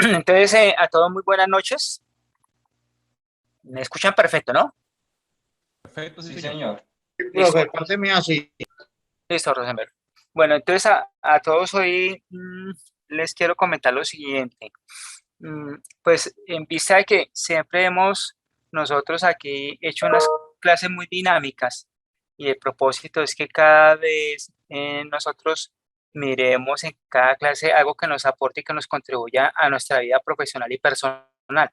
Entonces, a todos muy buenas noches. Me escuchan perfecto, ¿no? Perfecto, sí, Sí, señor. señor. Sí, Listo, profe, parte mía sí. listo, Rosenberg. Bueno, entonces a todos hoy les quiero comentar lo siguiente. Pues en vista de que siempre hemos nosotros aquí hecho unas clases muy dinámicas y el propósito es que cada vez nosotros miremos en cada clase algo que nos aporte y que nos contribuya a nuestra vida profesional y personal.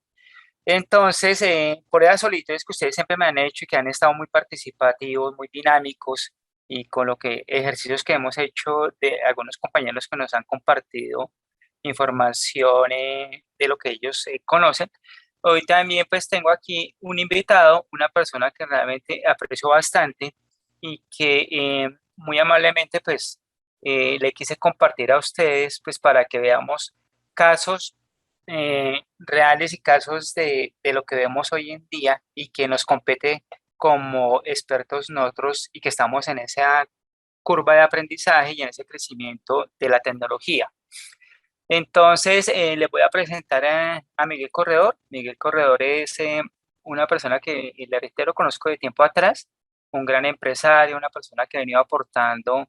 Entonces, por esas solicitudes que ustedes siempre me han hecho y que han estado muy participativos, muy dinámicos, y con lo que ejercicios que hemos hecho de algunos compañeros que nos han compartido información de lo que ellos conocen, hoy también pues tengo aquí un invitado, una persona que realmente aprecio bastante y que muy amablemente pues le quise compartir a ustedes pues para que veamos casos reales y casos de lo que vemos hoy en día y que nos compete como expertos nosotros y que estamos en esa curva de aprendizaje y en ese crecimiento de la tecnología. Entonces, les voy a presentar a Miguel Corredor. Miguel Corredor es una persona que, le reitero, conozco de tiempo atrás, un gran empresario, una persona que ha venido aportando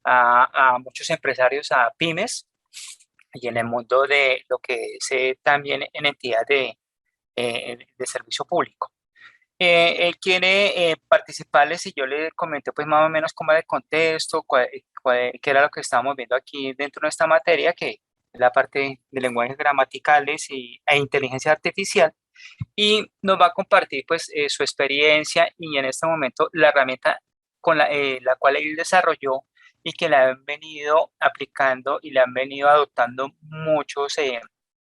a muchos empresarios, a pymes, y en el mundo de lo que es también en entidad de servicio público. Él quiere participarles y yo le comenté pues más o menos cómo era el contexto, qué era lo que estábamos viendo aquí dentro de esta materia, que es la parte de lenguajes gramaticales e inteligencia artificial, y nos va a compartir pues su experiencia y en este momento la herramienta con la cual él desarrolló y que la han venido aplicando y la han venido adoptando muchos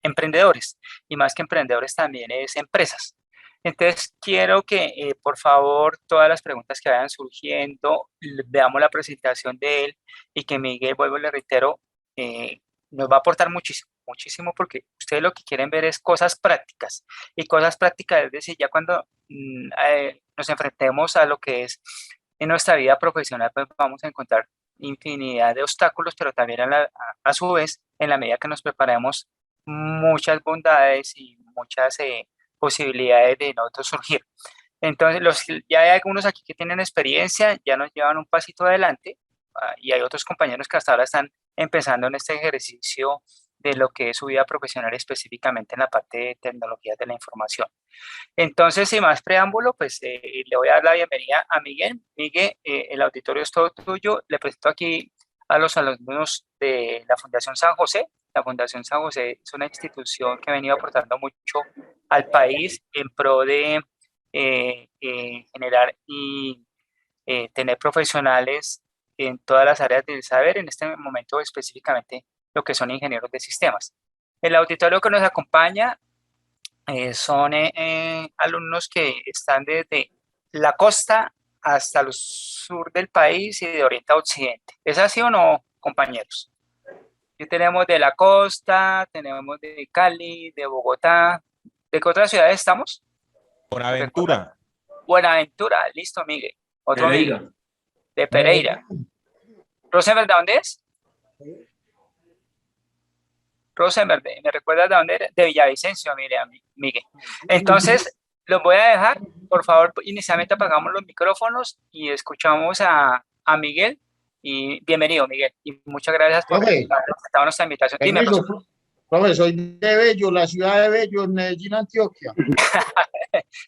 emprendedores, y más que emprendedores también es empresas. Entonces, quiero que por favor todas las preguntas que vayan surgiendo, veamos la presentación de él y que Miguel, vuelvo y le reitero, nos va a aportar muchísimo, muchísimo porque ustedes lo que quieren ver es cosas prácticas y cosas prácticas, es decir, ya cuando nos enfrentemos a lo que es en nuestra vida profesional, pues vamos a encontrar infinidad de obstáculos, pero también a su vez, en la medida que nos preparemos, muchas bondades y muchas posibilidades de nosotros surgir. Entonces, ya hay algunos aquí que tienen experiencia, ya nos llevan un pasito adelante, y hay otros compañeros que hasta ahora están empezando en este ejercicio de lo que es su vida profesional específicamente en la parte de tecnologías de la información. Entonces, sin más preámbulo, pues le voy a dar la bienvenida a Miguel. Miguel, el auditorio es todo tuyo. Le presento aquí a los alumnos de la Fundación San José. La Fundación San José es una institución que ha venido aportando mucho al país en pro de generar y tener profesionales en todas las áreas del saber, en este momento específicamente lo que son ingenieros de sistemas. El auditorio que nos acompaña son alumnos que están desde la costa hasta el sur del país y de oriente a occidente. ¿Es así o no, compañeros? Aquí tenemos de la costa, tenemos de Cali, de Bogotá. ¿De qué otras ciudades estamos? ¿Me recuerdan? Buenaventura. Buenaventura, listo, Miguel. Otro Miguel, Pereira. de Pereira. ¿Rosenberg de dónde es? Rosenberg, ¿me recuerdas de dónde eres? De Villavicencio, mire, Miguel. Entonces, los voy a dejar. Por favor, inicialmente apagamos los micrófonos y escuchamos a Miguel. Y bienvenido, Miguel. Y muchas gracias por Profe, haber aceptado nuestra invitación. Dime, permiso, Rosenberg. profe, soy de Bello, la ciudad de Bello, en Medellín, Antioquia.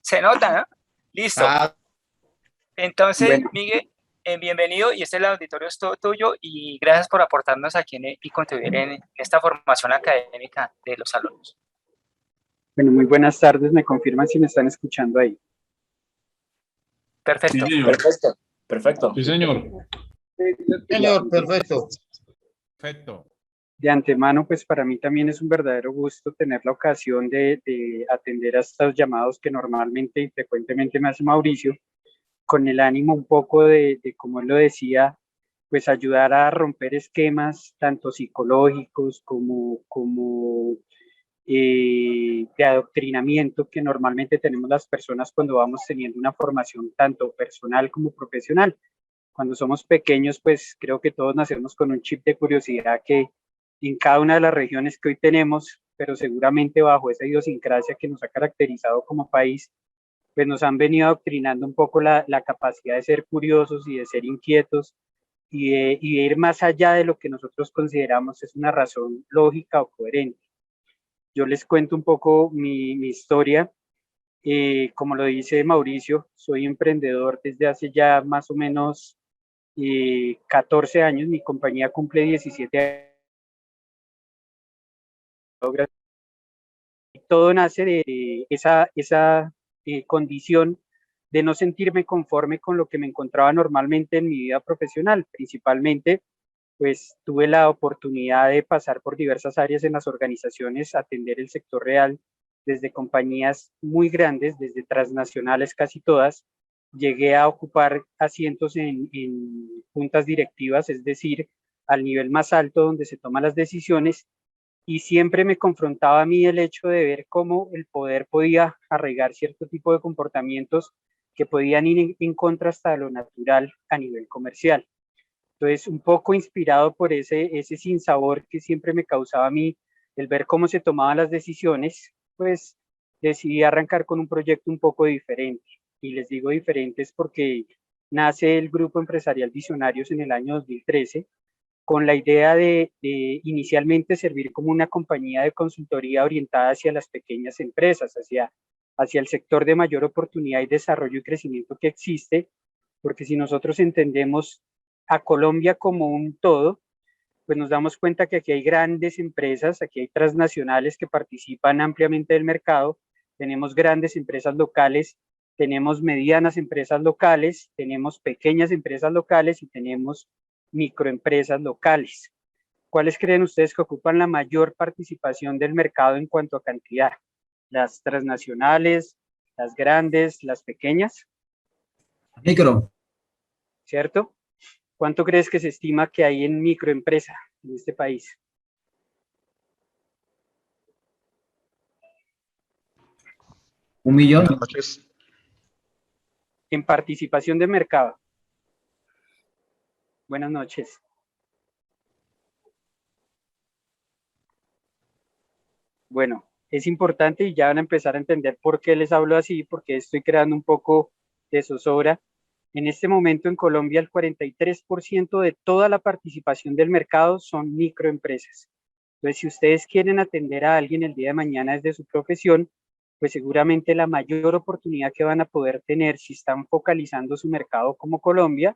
Se nota, ¿no? Listo. Ah, Entonces, Bueno, Miguel, bienvenido y este es el auditorio es todo tuyo y gracias por aportarnos aquí y contribuir en esta formación académica de los alumnos. Bueno, muy buenas tardes. Me confirman si me están escuchando ahí. Sí, Perfecto. señor. perfecto. Perfecto. Sí, señor. señor, perfecto. Perfecto. De antemano, pues para mí también es un verdadero gusto tener la ocasión de atender a estos llamados que normalmente y frecuentemente me hace Mauricio, con el ánimo un poco como él lo decía, pues ayudar a romper esquemas tanto psicológicos como de adoctrinamiento que normalmente tenemos las personas cuando vamos teniendo una formación tanto personal como profesional. Cuando somos pequeños, pues creo que todos nacemos con un chip de curiosidad que en cada una de las regiones que hoy tenemos, pero seguramente bajo esa idiosincrasia que nos ha caracterizado como país, pues nos han venido adoctrinando un poco la capacidad de ser curiosos y de ser inquietos y de ir más allá de lo que nosotros consideramos es una razón lógica o coherente. Yo les cuento un poco mi historia. Como lo dice Mauricio, soy emprendedor desde hace ya más o menos 14 años. Mi compañía cumple 17 años. Todo nace de esa condición de no sentirme conforme con lo que me encontraba normalmente en mi vida profesional. Principalmente, pues tuve la oportunidad de pasar por diversas áreas en las organizaciones, atender el sector real, desde compañías muy grandes, desde transnacionales casi todas. Llegué a ocupar asientos en juntas directivas, es decir, al nivel más alto donde se toman las decisiones, y siempre me confrontaba a mí el hecho de ver cómo el poder podía arraigar cierto tipo de comportamientos que podían ir en contra hasta de lo natural a nivel comercial. Entonces, un poco inspirado por ese sinsabor que siempre me causaba a mí el ver cómo se tomaban las decisiones, pues decidí arrancar con un proyecto un poco diferente. Y les digo diferentes porque nace el Grupo Empresarial Visionarios en el año 2013 con la idea de inicialmente servir como una compañía de consultoría orientada hacia las pequeñas empresas, hacia el sector de mayor oportunidad y desarrollo y crecimiento que existe, porque si nosotros entendemos a Colombia como un todo, pues nos damos cuenta que aquí hay grandes empresas, aquí hay transnacionales que participan ampliamente del mercado, tenemos grandes empresas locales, tenemos medianas empresas locales, tenemos pequeñas empresas locales y tenemos microempresas locales. ¿Cuáles creen ustedes que ocupan la mayor participación del mercado en cuanto a cantidad? ¿Las transnacionales, las grandes, las pequeñas? Micro, ¿Cierto? ¿Cuánto crees que se estima que hay en microempresa en este país? un millón. Buenas noches. En participación de mercado. Buenas noches. Bueno, es importante y ya van a empezar a entender por qué les hablo así, porque estoy creando un poco de zozobra. En este momento en Colombia el 43% de toda la participación del mercado son microempresas. Entonces, si ustedes quieren atender a alguien el día de mañana desde su profesión, pues seguramente la mayor oportunidad que van a poder tener si están focalizando su mercado como Colombia,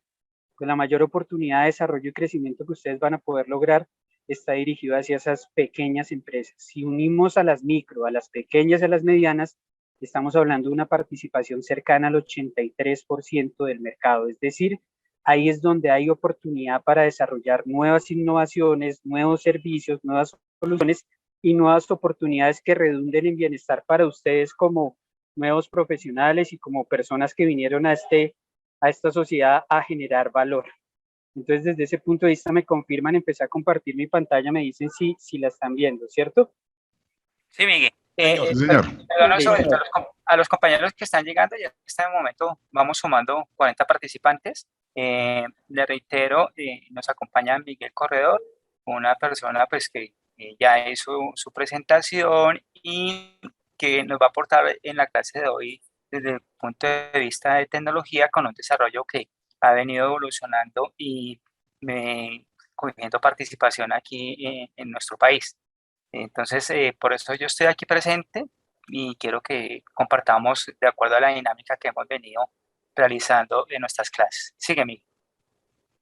pues la mayor oportunidad de desarrollo y crecimiento que ustedes van a poder lograr está dirigido hacia esas pequeñas empresas. Si unimos a las micro, a las pequeñas y a las medianas, estamos hablando de una participación cercana al 83% del mercado, es decir, ahí es donde hay oportunidad para desarrollar nuevas innovaciones, nuevos servicios, nuevas soluciones y nuevas oportunidades que redunden en bienestar para ustedes como nuevos profesionales y como personas que vinieron a esta sociedad a generar valor. Entonces, desde ese punto de vista me confirman, empecé a compartir mi pantalla, me dicen si la están viendo, ¿cierto? Sí, Miguel. Sí, señor. Perdón, sobre todo a los compañeros que están llegando, ya en este momento vamos sumando 40 participantes. Le reitero, nos acompaña Miguel Corredor, una persona pues que ya hizo su presentación y que nos va a aportar en la clase de hoy desde el punto de vista de tecnología con un desarrollo que ha venido evolucionando y cogiendo participación aquí en nuestro país. Entonces, por eso yo estoy aquí presente y quiero que compartamos de acuerdo a la dinámica que hemos venido realizando en nuestras clases. Sígueme.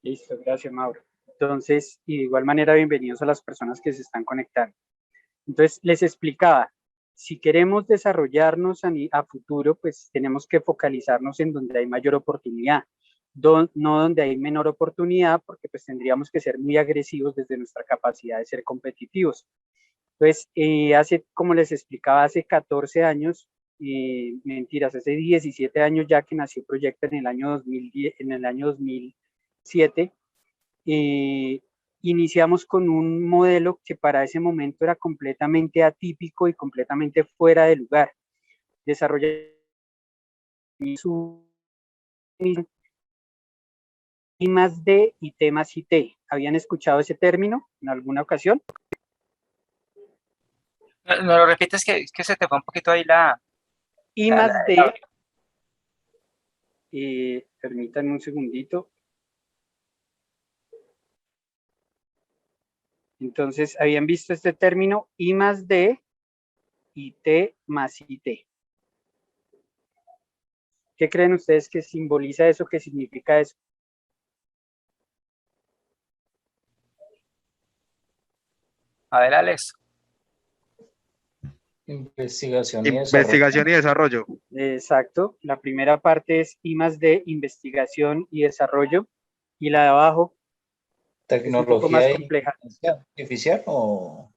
Listo, gracias, Mauro. Entonces, y de igual manera, bienvenidos a las personas que se están conectando. Entonces, les explicaba, si queremos desarrollarnos a futuro, pues tenemos que focalizarnos en donde hay mayor oportunidad, no donde hay menor oportunidad, porque pues tendríamos que ser muy agresivos desde nuestra capacidad de ser competitivos. Entonces, como les explicaba, hace 14 años, mentiras, hace 17 años ya que nació Proyecta en el año 2010, en el año 2007, iniciamos con un modelo que para ese momento era completamente atípico y completamente fuera de lugar. Desarrollar su I+D y T+IT. ¿Habían escuchado ese término en alguna ocasión? No lo repites que se te fue un poquito ahí I la- más la- D, el permítanme un segundito. Entonces, habían visto este término I más D y T más IT. ¿Qué creen ustedes que simboliza eso? ¿Qué significa eso? A ver, Alex. Investigación y desarrollo. Investigación y desarrollo. Exacto. La primera parte es I más D, investigación y desarrollo. Y la de abajo es un poco más Tecnología y compleja. inteligencia artificial o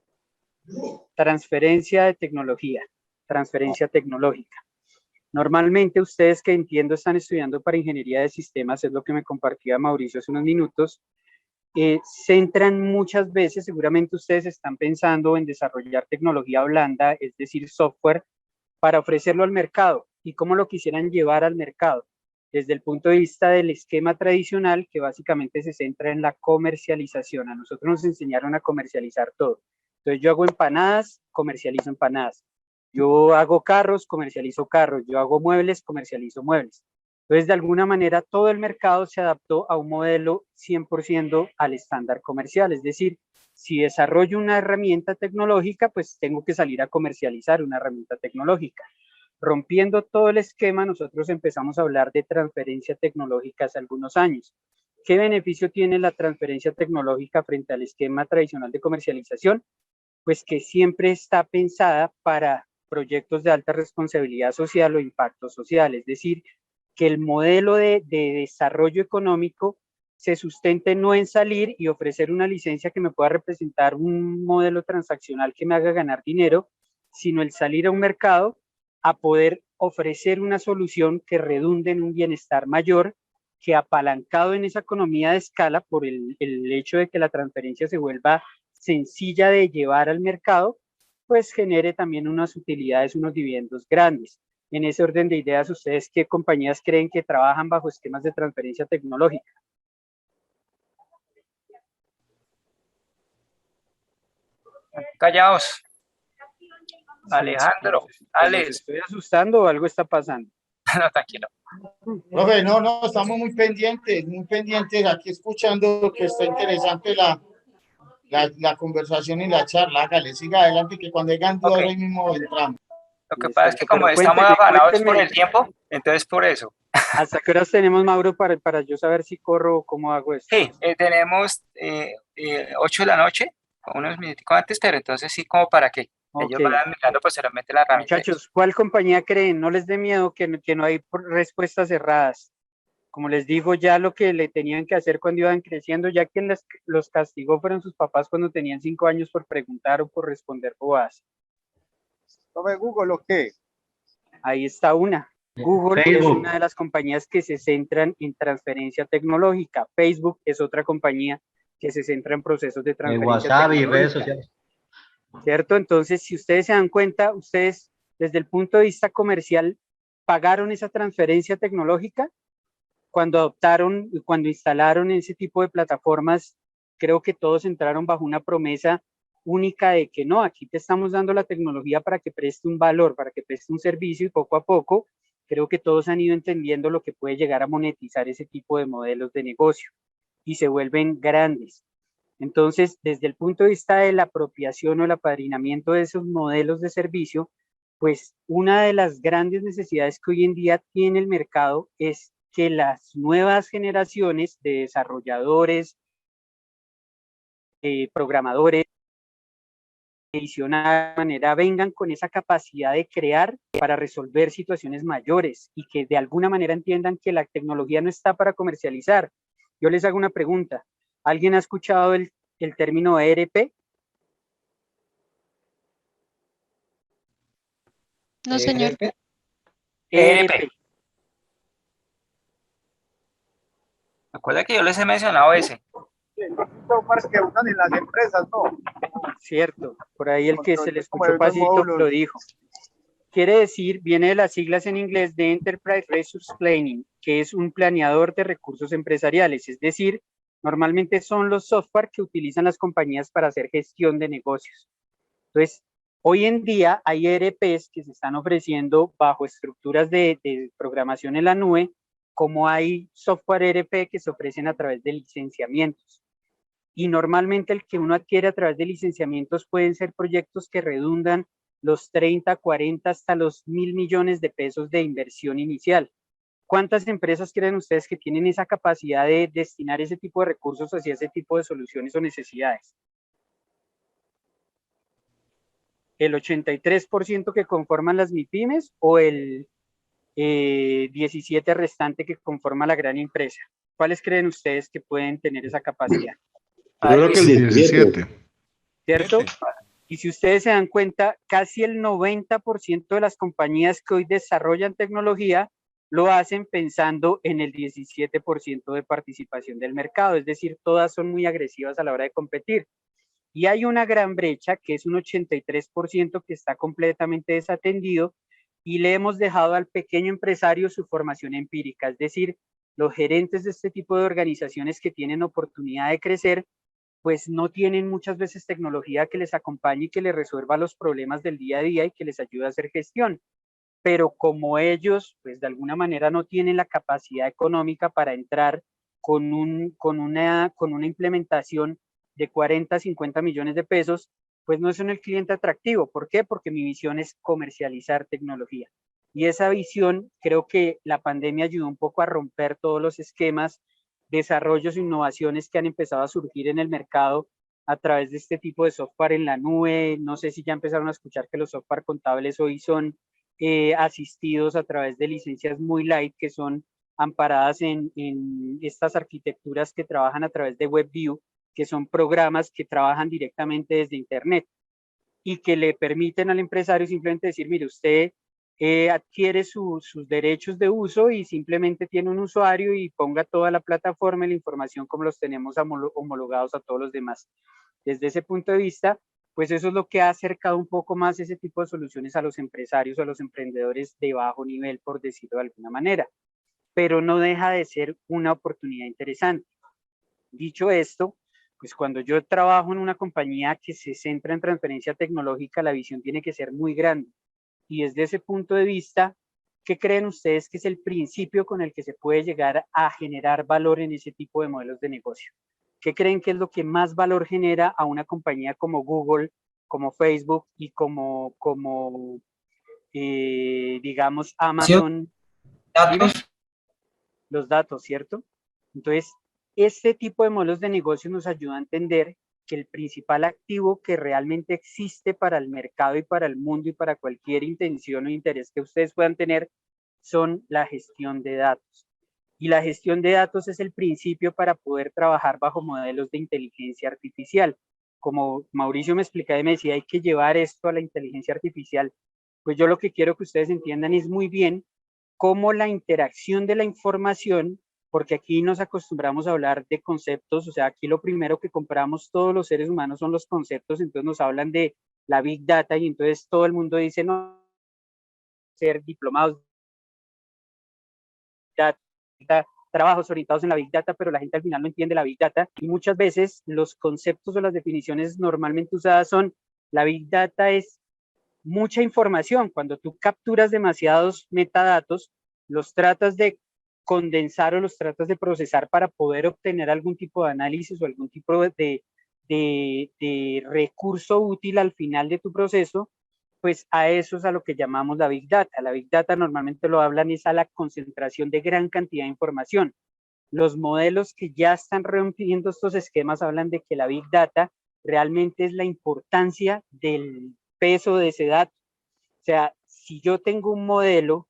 Transferencia de tecnología, transferencia tecnológica. Normalmente ustedes que entiendo están estudiando para ingeniería de sistemas, es lo que me compartía Mauricio hace unos minutos, centran muchas veces, seguramente ustedes están pensando en desarrollar tecnología blanda, es decir, software, para ofrecerlo al mercado. ¿Y cómo lo quisieran llevar al mercado? Desde el punto de vista del esquema tradicional, que básicamente se centra en la comercialización. A nosotros nos enseñaron a comercializar todo. Entonces yo hago empanadas, comercializo empanadas. Yo hago carros, comercializo carros. Yo hago muebles, comercializo muebles. Entonces, de alguna manera, todo el mercado se adaptó a un modelo 100% al estándar comercial. Es decir, si desarrollo una herramienta tecnológica, pues tengo que salir a comercializar una herramienta tecnológica. Rompiendo todo el esquema, nosotros empezamos a hablar de transferencia tecnológica hace algunos años. ¿Qué beneficio tiene la transferencia tecnológica frente al esquema tradicional de comercialización? Pues que siempre está pensada para proyectos de alta responsabilidad social o impacto social, es decir, que el modelo de desarrollo económico se sustente no en salir y ofrecer una licencia que me pueda representar un modelo transaccional que me haga ganar dinero, sino el salir a un mercado a poder ofrecer una solución que redunde en un bienestar mayor, que apalancado en esa economía de escala por el hecho de que la transferencia se vuelva sencilla de llevar al mercado, pues genere también unas utilidades, unos dividendos grandes. En ese orden de ideas, ¿ustedes qué compañías creen que trabajan bajo esquemas de transferencia tecnológica? Callaos. Alejandro, ¿Los Alex. estoy asustando o algo está pasando? No, tranquilo. Profe, no, estamos muy pendientes, aquí escuchando que está interesante la conversación y la charla. Hágale, siga adelante, que cuando hayan dudas Ok. ahí mismo entramos. Lo que pasa es que Pero como estamos cuénteme, afanados por cuénteme. el tiempo, entonces por eso. ¿Hasta qué horas tenemos, Mauro, para yo saber si corro o cómo hago esto? Sí, tenemos 8 de la noche, unos minuticos antes, pero entonces sí, como para que ellos Ok. vayan mirando posteriormente la herramienta. Muchachos, ¿cuál compañía creen? No les dé miedo que no hay respuestas cerradas. Como les digo, ya lo que le tenían que hacer cuando iban creciendo, ya quien los castigó fueron sus papás cuando tenían 5 años por preguntar o por responder bobadas. ¿Tome Google o qué? Ahí está una. Google es Facebook. una de las compañías que se centran en transferencia tecnológica. Facebook es otra compañía que se centra en procesos de transferencia WhatsApp y redes tecnológica. sociales. ¿Cierto? Entonces, si ustedes se dan cuenta, ustedes desde el punto de vista comercial pagaron esa transferencia tecnológica cuando adoptaron, cuando instalaron ese tipo de plataformas. Creo que todos entraron bajo una promesa única de que no, aquí te estamos dando la tecnología para que preste un valor, para que preste un servicio, y poco a poco creo que todos han ido entendiendo lo que puede llegar a monetizar ese tipo de modelos de negocio y se vuelven grandes. Entonces, desde el punto de vista de la apropiación o el apadrinamiento de esos modelos de servicio, pues una de las grandes necesidades que hoy en día tiene el mercado es que las nuevas generaciones de desarrolladores, programadores, de manera vengan con esa capacidad de crear para resolver situaciones mayores y que de alguna manera entiendan que la tecnología no está para comercializar. Yo les hago una pregunta. ¿Alguien ha escuchado el término ERP? No, señor. ERP. Recuerda que yo les he mencionado ese. Softwares que usan en las empresas, ¿no? Cierto, por ahí el que se le Como escuchó esos pasito módulos. lo dijo. Quiere decir, viene de las siglas en inglés de Enterprise Resource Planning, que es un planeador de recursos empresariales, es decir, normalmente son los software que utilizan las compañías para hacer gestión de negocios. Entonces, Hoy en día hay ERPs que se están ofreciendo bajo estructuras de programación en la nube, como hay software ERP que se ofrecen a través de licenciamientos. Y normalmente el que uno adquiere a través de licenciamientos pueden ser proyectos que redundan los 30, 40 hasta los 1.000 millones de pesos de inversión inicial. ¿Cuántas empresas creen ustedes que tienen esa capacidad de destinar ese tipo de recursos hacia ese tipo de soluciones o necesidades? ¿El 83% que conforman las MIPYMES o el 17% restante que conforma la gran empresa? ¿Cuáles creen ustedes que pueden tener esa capacidad? Yo creo que el 17. ¿Cierto? Siete. Y si ustedes se dan cuenta, casi el 90% de las compañías que hoy desarrollan tecnología lo hacen pensando en el 17% de participación del mercado, es decir, todas son muy agresivas a la hora de competir. Y hay una gran brecha que es un 83% que está completamente desatendido y le hemos dejado al pequeño empresario su formación empírica, es decir, los gerentes de este tipo de organizaciones que tienen oportunidad de crecer, pues no tienen muchas veces tecnología que les acompañe y que les resuelva los problemas del día a día y que les ayude a hacer gestión. Pero como ellos, pues de alguna manera no tienen la capacidad económica para entrar con una implementación de 40, 50 millones de pesos, pues no son el cliente atractivo. ¿Por qué? Porque mi visión es comercializar tecnología. Y esa visión, creo que la pandemia ayudó un poco a romper todos los esquemas, desarrollos e innovaciones que han empezado a surgir en el mercado a través de este tipo de software en la nube. No sé si ya empezaron a escuchar que los software contables hoy son asistidos a través de licencias muy light que son amparadas en estas arquitecturas que trabajan a través de WebView, que son programas que trabajan directamente desde Internet y que le permiten al empresario simplemente decir, mire, usted adquiere sus derechos de uso y simplemente tiene un usuario y ponga toda la plataforma y la información como los tenemos homologados a todos los demás. Desde ese punto de vista, pues eso es lo que ha acercado un poco más ese tipo de soluciones a los empresarios o a los emprendedores de bajo nivel, por decirlo de alguna manera, pero no deja de ser una oportunidad interesante. Dicho esto, pues cuando yo trabajo en una compañía que se centra en transferencia tecnológica, la visión tiene que ser muy grande. Y desde ese punto de vista, ¿qué creen ustedes que es el principio con el que se puede llegar a generar valor en ese tipo de modelos de negocio? ¿Qué creen que es lo que más valor genera a una compañía como Google, como Facebook y como digamos, Amazon? Datos. Los datos, ¿cierto? Entonces, este tipo de modelos de negocio nos ayuda a entender que el principal activo que realmente existe para el mercado y para el mundo y para cualquier intención o interés que ustedes puedan tener son la gestión de datos. Y la gestión de datos es el principio para poder trabajar bajo modelos de inteligencia artificial. Como Mauricio me explicaba y me decía, hay que llevar esto a la inteligencia artificial. Pues yo lo que quiero que ustedes entiendan es muy bien cómo la interacción de la información, porque aquí nos acostumbramos a hablar de conceptos, o sea, aquí lo primero que compramos todos los seres humanos son los conceptos, entonces nos hablan de la Big Data y entonces todo el mundo dice, no, ser diplomados, data, trabajos orientados en la Big Data, pero la gente al final no entiende la Big Data y muchas veces los conceptos o las definiciones normalmente usadas son, la Big Data es mucha información. Cuando tú capturas demasiados metadatos, los tratas de condensar o los tratas de procesar para poder obtener algún tipo de análisis o algún tipo de recurso útil al final de tu proceso, pues a eso es a lo que llamamos la Big Data. La Big Data normalmente lo hablan es a la concentración de gran cantidad de información. Los modelos que ya están rompiendo estos esquemas hablan de que la Big Data realmente es la importancia del peso de ese dato. O sea, si yo tengo un modelo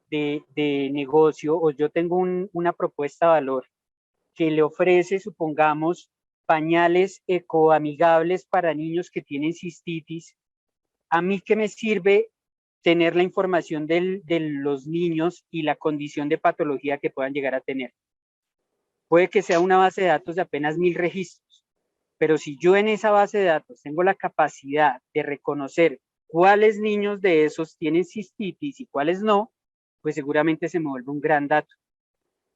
de negocio o yo tengo una propuesta de valor que le ofrece, supongamos, pañales ecoamigables para niños que tienen cistitis, ¿a mí qué me sirve tener la información de los niños y la condición de patología que puedan llegar a tener? Puede que sea una base de datos de apenas 1000 registros, pero si yo en esa base de datos tengo la capacidad de reconocer cuáles niños de esos tienen cistitis y cuáles no, pues seguramente se me vuelve un gran dato,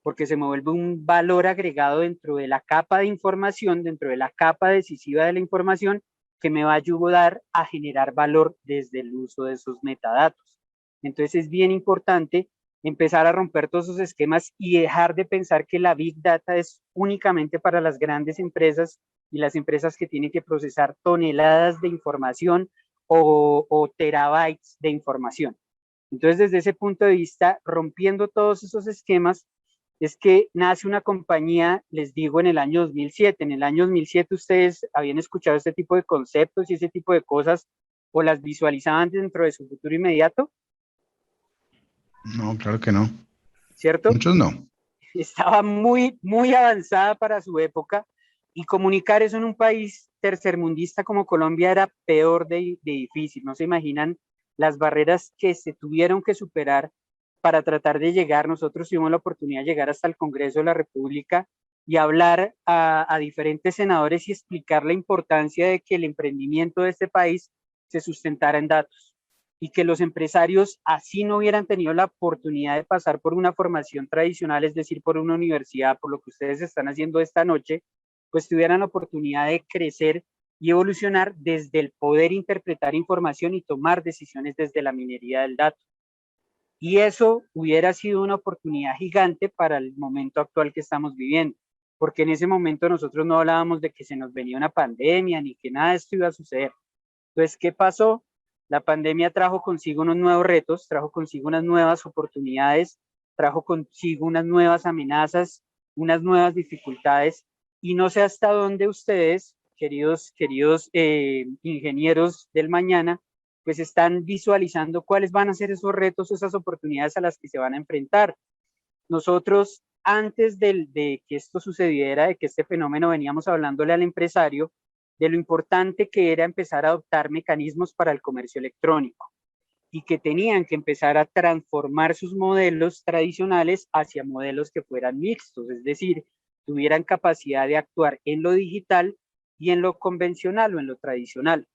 porque se me vuelve un valor agregado dentro de la capa de información, dentro de la capa decisiva de la información, que me va a ayudar a generar valor desde el uso de esos metadatos. Entonces es bien importante empezar a romper todos esos esquemas y dejar de pensar que la Big Data es únicamente para las grandes empresas y las empresas que tienen que procesar toneladas de información o terabytes de información. Entonces, desde ese punto de vista, rompiendo todos esos esquemas, es que nace una compañía, les digo, en el año 2007. En el año 2007 ustedes habían escuchado este tipo de conceptos y ese tipo de cosas, o las visualizaban dentro de su futuro inmediato, No, claro que no. ¿cierto? Muchos no. Estaba muy, muy avanzada para su época, y comunicar eso en un país tercermundista como Colombia era peor de difícil. No se imaginan las barreras que se tuvieron que superar para tratar de llegar. Nosotros tuvimos la oportunidad de llegar hasta el Congreso de la República y hablar a diferentes senadores y explicar la importancia de que el emprendimiento de este país se sustentara en datos, y que los empresarios, así no hubieran tenido la oportunidad de pasar por una formación tradicional, es decir, por una universidad, por lo que ustedes están haciendo esta noche, pues tuvieran la oportunidad de crecer y evolucionar desde el poder interpretar información y tomar decisiones desde la minería del dato. Y eso hubiera sido una oportunidad gigante para el momento actual que estamos viviendo, porque en ese momento nosotros no hablábamos de que se nos venía una pandemia ni que nada de esto iba a suceder. Entonces, ¿qué pasó? La pandemia trajo consigo unos nuevos retos, trajo consigo unas nuevas oportunidades, trajo consigo unas nuevas amenazas, unas nuevas dificultades, y no sé hasta dónde ustedes, queridos ingenieros del mañana, pues están visualizando cuáles van a ser esos retos, esas oportunidades a las que se van a enfrentar. Nosotros, antes de que esto sucediera, de que este fenómeno, veníamos hablándole al empresario de lo importante que era empezar a adoptar mecanismos para el comercio electrónico, y que tenían que empezar a transformar sus modelos tradicionales hacia modelos que fueran mixtos, es decir, tuvieran capacidad de actuar en lo digital y en lo convencional o en lo tradicional.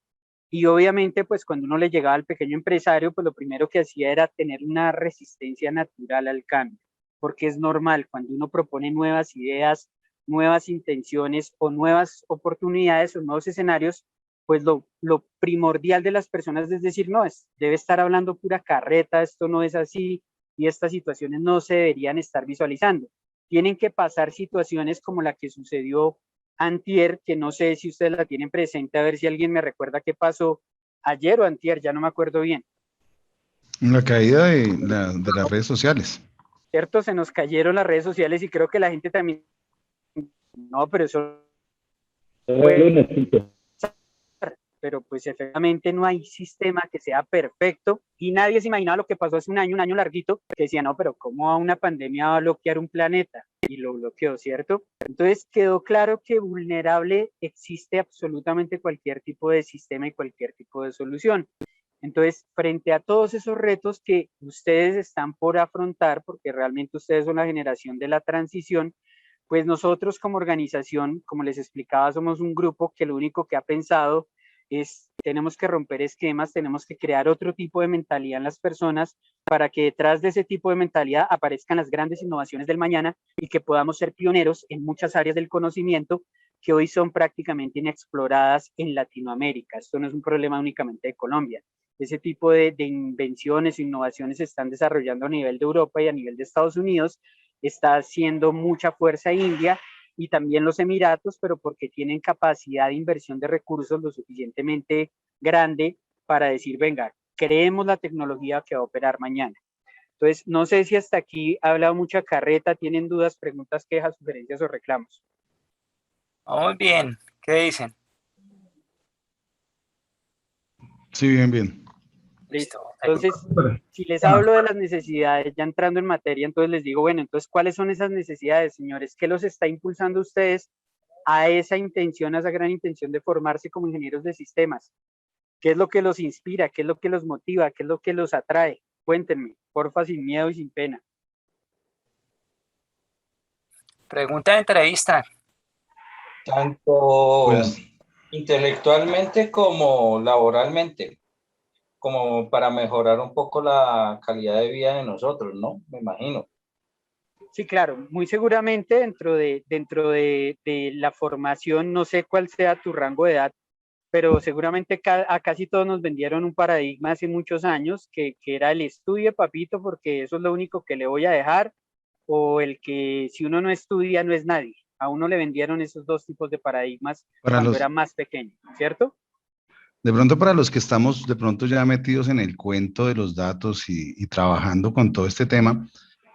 Y obviamente, pues cuando uno le llegaba al pequeño empresario, pues lo primero que hacía era tener una resistencia natural al cambio, porque es normal cuando uno propone nuevas ideas, nuevas intenciones o nuevas oportunidades o nuevos escenarios, pues lo primordial de las personas es decir, no, debe estar hablando pura carreta, esto no es así y estas situaciones no se deberían estar visualizando. Tienen que pasar situaciones como la que sucedió antier, que no sé si ustedes la tienen presente, a ver si alguien me recuerda qué pasó ayer o antier, ya no me acuerdo bien. La caída de las redes sociales. ¿Cierto? Se nos cayeron las redes sociales y creo que la gente también, no, pero eso pero pues efectivamente no hay sistema que sea perfecto, y nadie se imaginaba lo que pasó hace un año larguito, que decía, no, pero ¿cómo una pandemia va a bloquear un planeta? Y lo bloqueó, ¿cierto? Entonces quedó claro que vulnerable existe absolutamente cualquier tipo de sistema y cualquier tipo de solución. Entonces, frente a todos esos retos que ustedes están por afrontar, porque realmente ustedes son la generación de la transición, pues nosotros como organización, como les explicaba, somos un grupo que lo único que ha pensado es, tenemos que romper esquemas, tenemos que crear otro tipo de mentalidad en las personas para que detrás de ese tipo de mentalidad aparezcan las grandes innovaciones del mañana y que podamos ser pioneros en muchas áreas del conocimiento que hoy son prácticamente inexploradas en Latinoamérica. Esto no es un problema únicamente de Colombia. Ese tipo de invenciones e innovaciones se están desarrollando a nivel de Europa y a nivel de Estados Unidos. Está haciendo mucha fuerza India y también los Emiratos, pero porque tienen capacidad de inversión de recursos lo suficientemente grande para decir, venga, creemos la tecnología que va a operar mañana. Entonces, no sé si hasta aquí ha hablado mucha carreta, tienen dudas, preguntas, quejas, sugerencias o reclamos. Muy bien, ¿qué dicen? Sí, bien, bien. Listo. Entonces, si les hablo de las necesidades, ya entrando en materia, entonces les digo, bueno, entonces, ¿cuáles son esas necesidades, señores? ¿Qué los está impulsando a ustedes a esa intención, a esa gran intención de formarse como ingenieros de sistemas? ¿Qué es lo que los inspira? ¿Qué es lo que los motiva? ¿Qué es lo que los atrae? Cuéntenme, porfa, sin miedo y sin pena. Pregunta de entrevista. Tanto Pues, intelectualmente como laboralmente, como para mejorar un poco la calidad de vida de nosotros, ¿no? Me imagino. Sí, claro, muy seguramente dentro de la formación, no sé cuál sea tu rango de edad, pero seguramente a casi todos nos vendieron un paradigma hace muchos años que era el estudie, papito, porque eso es lo único que le voy a dejar, o el que si uno no estudia no es nadie. A uno le vendieron esos dos tipos de paradigmas Para cuando los, era más pequeño, ¿cierto? de pronto para los que estamos de pronto ya metidos en el cuento de los datos y trabajando con todo este tema,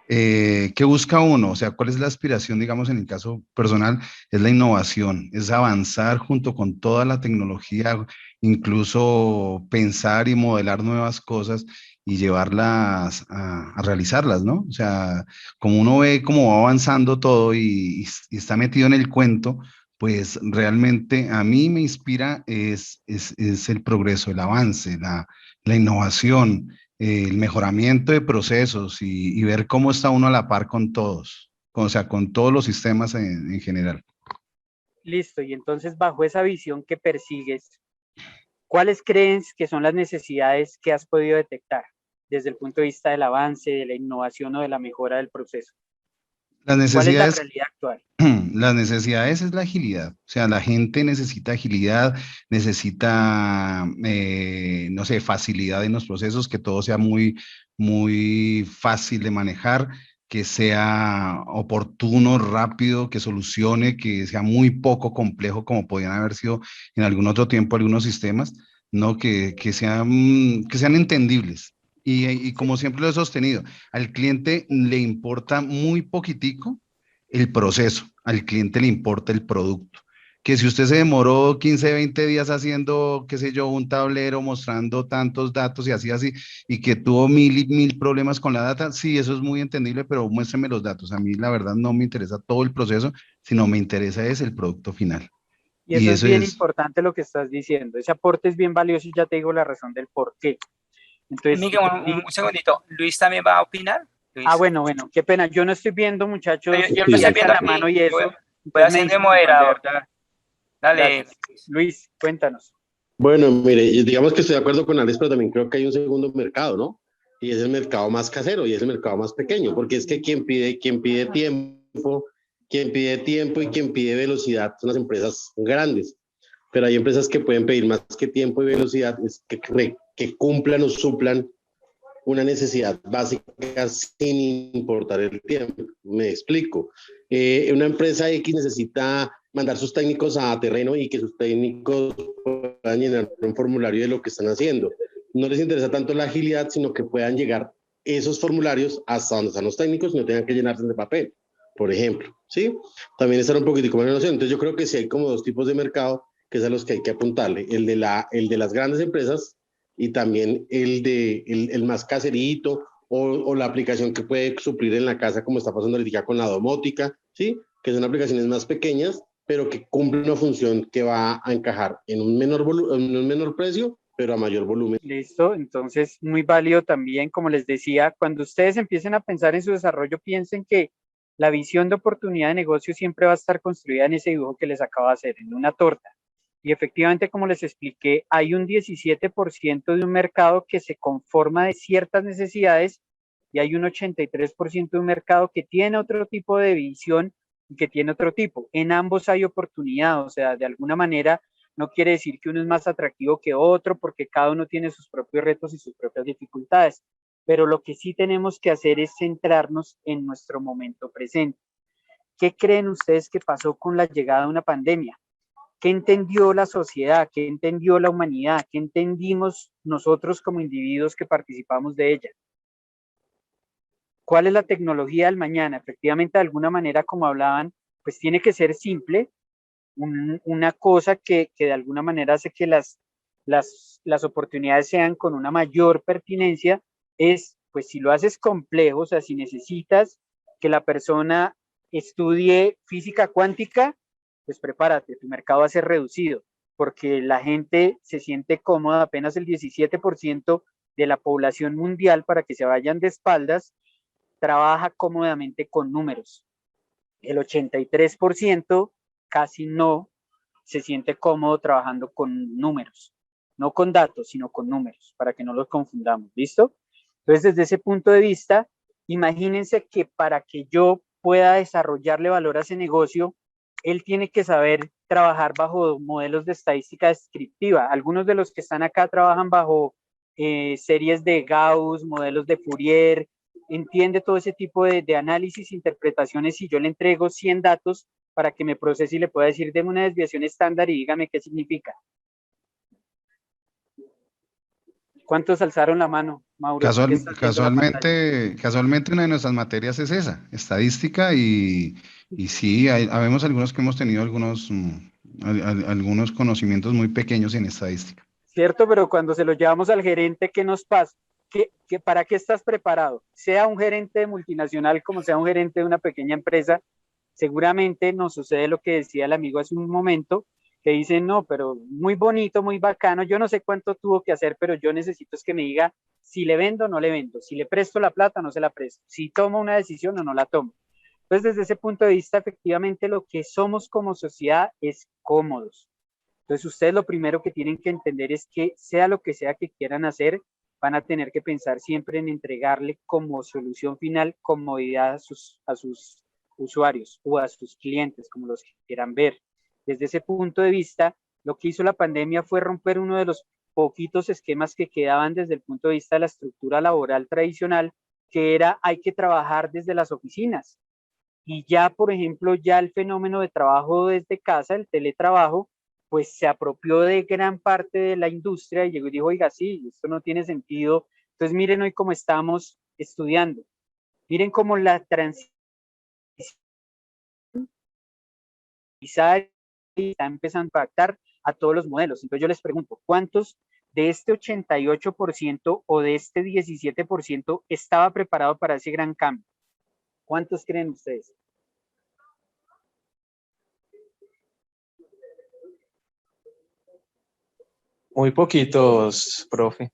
¿qué busca uno? O sea, ¿cuál es la aspiración, digamos, en el caso personal? Es la innovación, es avanzar junto con toda la tecnología, incluso pensar y modelar nuevas cosas y llevarlas a realizarlas, ¿no? O sea, como uno ve cómo va avanzando todo y está metido en el cuento, pues realmente a mí me inspira es el progreso, el avance, la innovación, el mejoramiento de procesos y ver cómo está uno a la par con todos, o sea, con todos los sistemas en general. Listo, y entonces bajo esa visión que persigues, ¿cuáles crees que son las necesidades que has podido detectar desde el punto de vista del avance, de la innovación o de la mejora del proceso? Las ¿Cuál es la necesidades, realidad actual? las necesidades es la agilidad, o sea, la gente necesita agilidad, necesita, no sé, facilidad en los procesos, que todo sea muy fácil de manejar, que sea oportuno, rápido, que solucione, que sea muy poco complejo como podían haber sido en algún otro tiempo algunos sistemas, ¿no? Que sean entendibles. Y como siempre lo he sostenido, al cliente le importa muy poquitico el proceso, al cliente le importa el producto. Que si usted se demoró 15, 20 días haciendo, qué sé yo, un tablero mostrando tantos datos y así, y que tuvo mil y mil problemas con la data, sí, eso es muy entendible, pero muéstreme los datos. A mí la verdad no me interesa todo el proceso, sino me interesa es el producto final. Y Y eso es eso bien es, importante lo que estás diciendo. Ese aporte es bien valioso y ya te digo la razón del por qué. Entonces, Miguel, un segundito. ¿Luis también va a opinar? Luis. bueno, qué pena. Yo no estoy viendo, No, muchachos, yo lo quién estoy alza viendo la aquí. mano y Yo eso. voy a Entonces me ser de disculpan, de moderador. verdad. Dale. Gracias. Luis, cuéntanos. Bueno, mire, y digamos que estoy de acuerdo con Alex, pero también creo que hay un segundo mercado, ¿no? Y es el mercado más casero y es el mercado más pequeño, porque es que quien pide tiempo y quien pide velocidad son las empresas grandes, pero hay empresas que pueden pedir más que tiempo y velocidad, es que cumplan o suplan una necesidad básica sin importar el tiempo. Me explico. Una empresa X necesita mandar sus técnicos a terreno y que sus técnicos puedan llenar un formulario de lo que están haciendo. No les interesa tanto la agilidad, sino que puedan llegar esos formularios hasta donde están los técnicos y no tengan que llenarse de papel, por ejemplo. ¿Sí? También estar un poquitico más en noción. Entonces yo creo que sí hay como dos tipos de mercado que es a los que hay que apuntarle. El de las grandes empresas y también el más caserito o la aplicación que puede suplir en la casa, como está pasando ahorita con la domótica, ¿sí? Que son aplicaciones más pequeñas, pero que cumplen una función que va a encajar en un menor precio, pero a mayor volumen. Listo, entonces muy válido también, como les decía, cuando ustedes empiecen a pensar en su desarrollo, piensen que la visión de oportunidad de negocio siempre va a estar construida en ese dibujo que les acabo de hacer, en una torta. Y efectivamente, como les expliqué, hay un 17% de un mercado que se conforma de ciertas necesidades y hay un 83% de un mercado que tiene otro tipo de visión y que tiene otro tipo. En ambos hay oportunidad, o sea, de alguna manera no quiere decir que uno es más atractivo que otro porque cada uno tiene sus propios retos y sus propias dificultades. Pero lo que sí tenemos que hacer es centrarnos en nuestro momento presente. ¿Qué creen ustedes que pasó con la llegada de una pandemia? ¿Qué entendió la sociedad? ¿Qué entendió la humanidad? ¿Qué entendimos nosotros como individuos que participamos de ella? ¿Cuál es la tecnología del mañana? Efectivamente, de alguna manera, como hablaban, pues tiene que ser simple, una cosa que de alguna manera hace que las oportunidades sean con una mayor pertinencia, es, pues si lo haces complejo, o sea, si necesitas que la persona estudie física cuántica, pues prepárate, tu mercado va a ser reducido, porque la gente se siente cómoda, apenas el 17% de la población mundial, para que se vayan de espaldas, trabaja cómodamente con números. El 83% casi no se siente cómodo trabajando con números, no con datos, sino con números, para que no los confundamos, ¿listo? Entonces, desde ese punto de vista, imagínense que para que yo pueda desarrollarle valor a ese negocio, él tiene que saber trabajar bajo modelos de estadística descriptiva. Algunos de los que están acá trabajan bajo series de Gauss, modelos de Fourier, entiende todo ese tipo de análisis, interpretaciones, y yo le entrego 100 datos para que me procese y le pueda decir, deme una desviación estándar y dígame qué significa. ¿Cuántos alzaron la mano, Mauro? ¿Qué estás viendo la pantalla? Casualmente una de nuestras materias es esa, estadística, y sí, habemos algunos que hemos tenido algunos conocimientos muy pequeños en estadística. Cierto, pero cuando se lo llevamos al gerente, ¿qué nos pasa? ¿Para qué estás preparado? Sea un gerente de multinacional como sea un gerente de una pequeña empresa, seguramente nos sucede lo que decía el amigo hace un momento, que dice, no, pero muy bonito, muy bacano, yo no sé cuánto tuvo que hacer, pero yo necesito es que me diga si le vendo o no le vendo, si le presto la plata o no se la presto, si tomo una decisión o no la tomo. Entonces, desde ese punto de vista, efectivamente, lo que somos como sociedad es cómodos. Entonces, ustedes lo primero que tienen que entender es que sea lo que sea que quieran hacer, van a tener que pensar siempre en entregarle como solución final comodidad a sus usuarios o a sus clientes, como los quieran ver. Desde ese punto de vista, lo que hizo la pandemia fue romper uno de los poquitos esquemas que quedaban desde el punto de vista de la estructura laboral tradicional, que era hay que trabajar desde las oficinas. Y ya, por ejemplo, ya el fenómeno de trabajo desde casa, el teletrabajo, pues se apropió de gran parte de la industria y llegó y dijo, oiga, sí, esto no tiene sentido. Entonces, miren hoy cómo estamos estudiando. Miren cómo la transición está empezando a impactar a todos los modelos. Entonces, yo les pregunto, ¿cuántos de este 88% o de este 17% estaba preparado para ese gran cambio? ¿Cuántos creen ustedes? Muy poquitos, profe.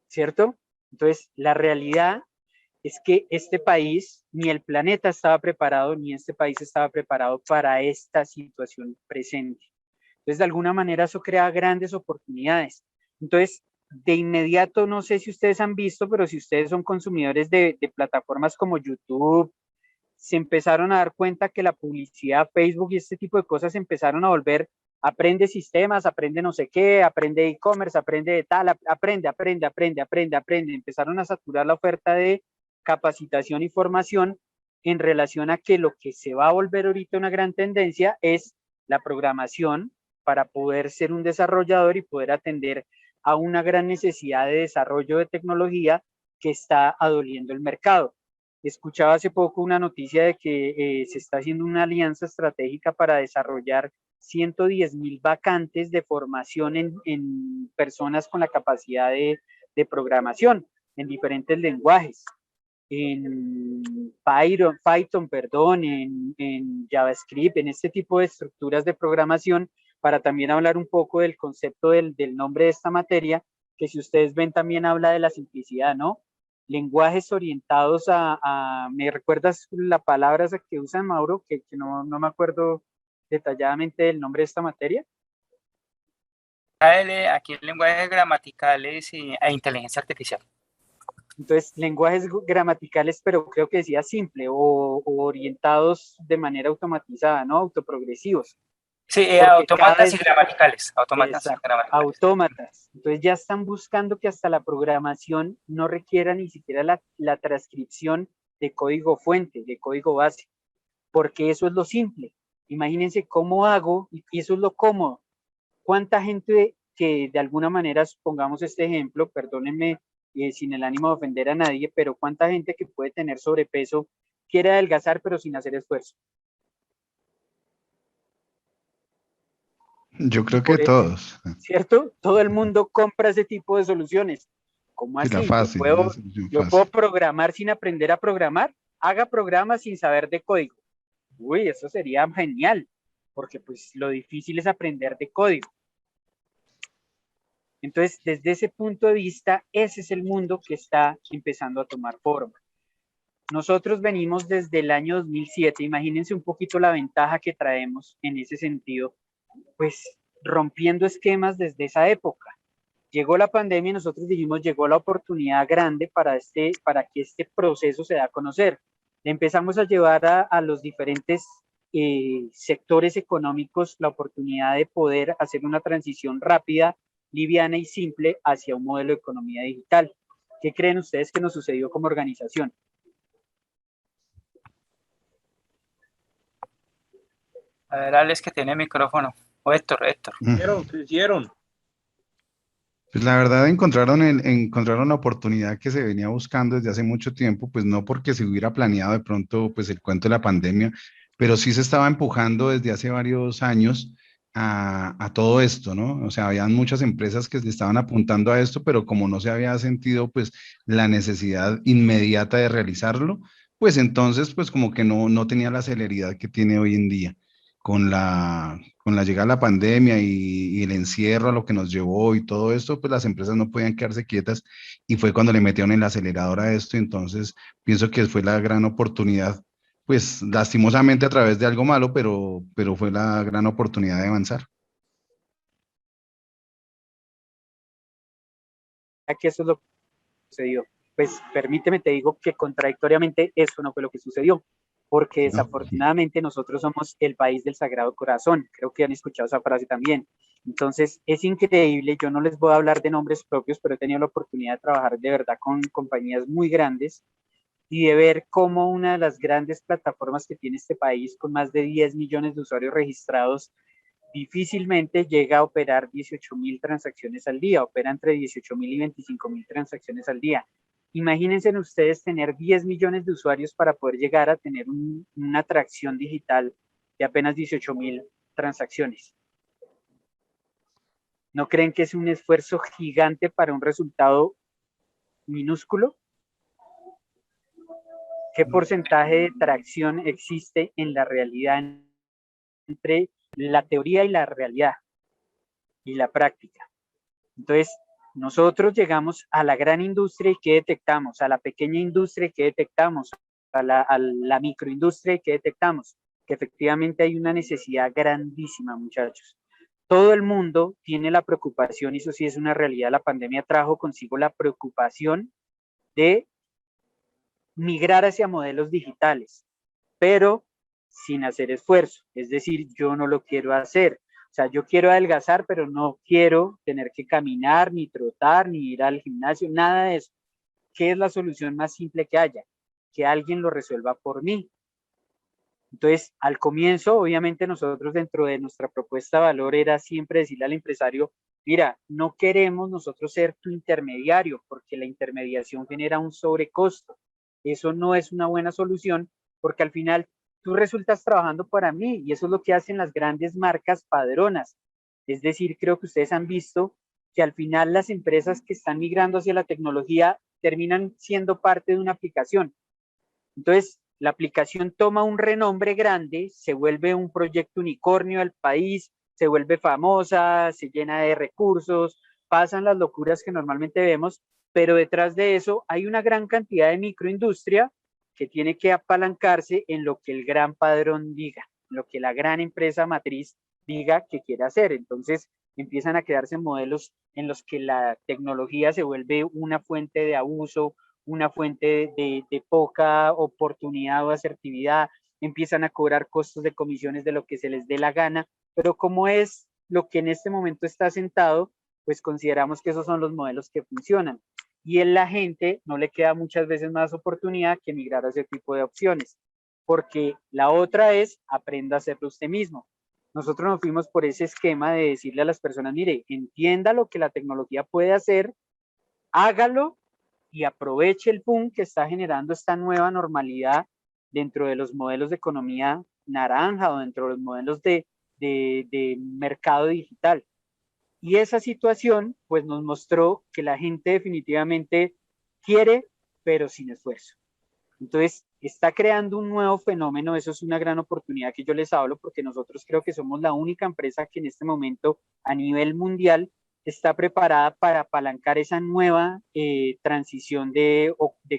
¿Cierto? Entonces, la realidad es que este país, ni el planeta estaba preparado, ni este país estaba preparado para esta situación presente. Entonces, de alguna manera, eso crea grandes oportunidades. Entonces, de inmediato, no sé si ustedes han visto, pero si ustedes son consumidores de plataformas como YouTube, se empezaron a dar cuenta que la publicidad, Facebook y este tipo de cosas empezaron a volver, aprende sistemas, aprende no sé qué, aprende e-commerce, aprende de tal, aprende. Empezaron a saturar la oferta de capacitación y formación en relación a que lo que se va a volver ahorita una gran tendencia es la programación para poder ser un desarrollador y poder atender a una gran necesidad de desarrollo de tecnología que está adoliendo el mercado. Escuchaba hace poco una noticia de que se está haciendo una alianza estratégica para desarrollar 110,000 vacantes de formación en personas con la capacidad de programación en diferentes lenguajes, en Python, en JavaScript, en este tipo de estructuras de programación, para también hablar un poco del concepto del nombre de esta materia, que si ustedes ven también habla de la simplicidad, ¿no? Lenguajes orientados ¿me recuerdas la palabra esa que usan, Mauro? Que no me acuerdo detalladamente del nombre de esta materia. Aquí lenguajes gramaticales e inteligencia artificial. Entonces, lenguajes gramaticales, pero creo que decía simple o orientados de manera automatizada, ¿no? Autoprogresivos. Sí, autómatas y gramaticales. Autómatas. Entonces ya están buscando que hasta la programación no requiera ni siquiera la transcripción de código fuente, de código base, porque eso es lo simple. Imagínense cómo hago, y eso es lo cómodo. ¿Cuánta gente que de alguna manera, pongamos este ejemplo, perdónenme sin el ánimo de ofender a nadie, pero cuánta gente que puede tener sobrepeso quiere adelgazar pero sin hacer esfuerzo? Yo creo que todos. ¿Cierto? Todo el mundo compra ese tipo de soluciones. ¿Cómo así? ¿Yo puedo programar sin aprender a programar? Haga programas sin saber de código. Uy, eso sería genial, porque pues lo difícil es aprender de código. Entonces, desde ese punto de vista, ese es el mundo que está empezando a tomar forma. Nosotros venimos desde el año 2007, imagínense un poquito la ventaja que traemos en ese sentido, pues rompiendo esquemas desde esa época. Llegó la pandemia y nosotros dijimos, llegó la oportunidad grande para que este proceso se dé a conocer. Le empezamos a llevar a los diferentes sectores económicos la oportunidad de poder hacer una transición rápida, liviana y simple hacia un modelo de economía digital. ¿Qué creen ustedes que nos sucedió como organización? A ver, Alex, que tiene micrófono. O Héctor. ¿Qué hicieron? Pues la verdad encontraron la oportunidad que se venía buscando desde hace mucho tiempo, pues no porque se hubiera planeado de pronto pues el cuento de la pandemia, pero sí se estaba empujando desde hace varios años a todo esto, ¿no? O sea, habían muchas empresas que le estaban apuntando a esto, pero como no se había sentido pues la necesidad inmediata de realizarlo, pues entonces pues como que no tenía la celeridad que tiene hoy en día con la llegada de la pandemia y el encierro a lo que nos llevó y todo esto, pues las empresas no podían quedarse quietas y fue cuando le metieron el acelerador a esto. Entonces, pienso que fue la gran oportunidad, pues lastimosamente a través de algo malo, pero fue la gran oportunidad de avanzar. Que eso es lo que sucedió. Pues permíteme, te digo que contradictoriamente eso no fue lo que sucedió, porque desafortunadamente nosotros somos el país del Sagrado Corazón, creo que han escuchado esa frase también. Entonces es increíble, yo no les voy a hablar de nombres propios, pero he tenido la oportunidad de trabajar de verdad con compañías muy grandes y de ver cómo una de las grandes plataformas que tiene este país, con más de 10 millones de usuarios registrados, difícilmente llega a operar 18.000 transacciones al día, opera entre 18.000 y 25.000 transacciones al día. Imagínense ustedes tener 10 millones de usuarios para poder llegar a tener una atracción digital de apenas 18.000 transacciones. ¿No creen que es un esfuerzo gigante para un resultado minúsculo? ¿Qué porcentaje de tracción existe en la realidad entre la teoría y la realidad y la práctica? Entonces, nosotros llegamos a la gran industria y ¿qué detectamos? A la pequeña industria y ¿qué detectamos? A la microindustria y ¿qué detectamos? Que efectivamente hay una necesidad grandísima, muchachos. Todo el mundo tiene la preocupación, y eso sí es una realidad, la pandemia trajo consigo la preocupación de migrar hacia modelos digitales, pero sin hacer esfuerzo. Es decir, yo no lo quiero hacer. O sea, yo quiero adelgazar, pero no quiero tener que caminar, ni trotar, ni ir al gimnasio, nada de eso. ¿Qué es la solución más simple que haya? Que alguien lo resuelva por mí. Entonces, al comienzo, obviamente nosotros dentro de nuestra propuesta de valor era siempre decirle al empresario, mira, no queremos nosotros ser tu intermediario, porque la intermediación genera un sobrecosto. Eso no es una buena solución, porque al final tú resultas trabajando para mí, y eso es lo que hacen las grandes marcas padronas. Es decir, creo que ustedes han visto que al final las empresas que están migrando hacia la tecnología terminan siendo parte de una aplicación. Entonces, la aplicación toma un renombre grande, se vuelve un proyecto unicornio del país, se vuelve famosa, se llena de recursos, pasan las locuras que normalmente vemos, pero detrás de eso hay una gran cantidad de microindustria que tiene que apalancarse en lo que el gran padrón diga, en lo que la gran empresa matriz diga que quiere hacer. Entonces empiezan a crearse modelos en los que la tecnología se vuelve una fuente de abuso, una fuente de poca oportunidad o asertividad, empiezan a cobrar costos de comisiones de lo que se les dé la gana, pero como es lo que en este momento está sentado, pues consideramos que esos son los modelos que funcionan. Y en la gente no le queda muchas veces más oportunidad que migrar a ese tipo de opciones, porque la otra es aprenda a hacerlo usted mismo. Nosotros nos fuimos por ese esquema de decirle a las personas, mire, entienda lo que la tecnología puede hacer, hágalo y aproveche el boom que está generando esta nueva normalidad dentro de los modelos de economía naranja o dentro de los modelos de mercado digital. Y esa situación pues nos mostró que la gente definitivamente quiere, pero sin esfuerzo. Entonces, está creando un nuevo fenómeno, eso es una gran oportunidad que yo les hablo, porque nosotros creo que somos la única empresa que en este momento a nivel mundial está preparada para apalancar esa nueva transición de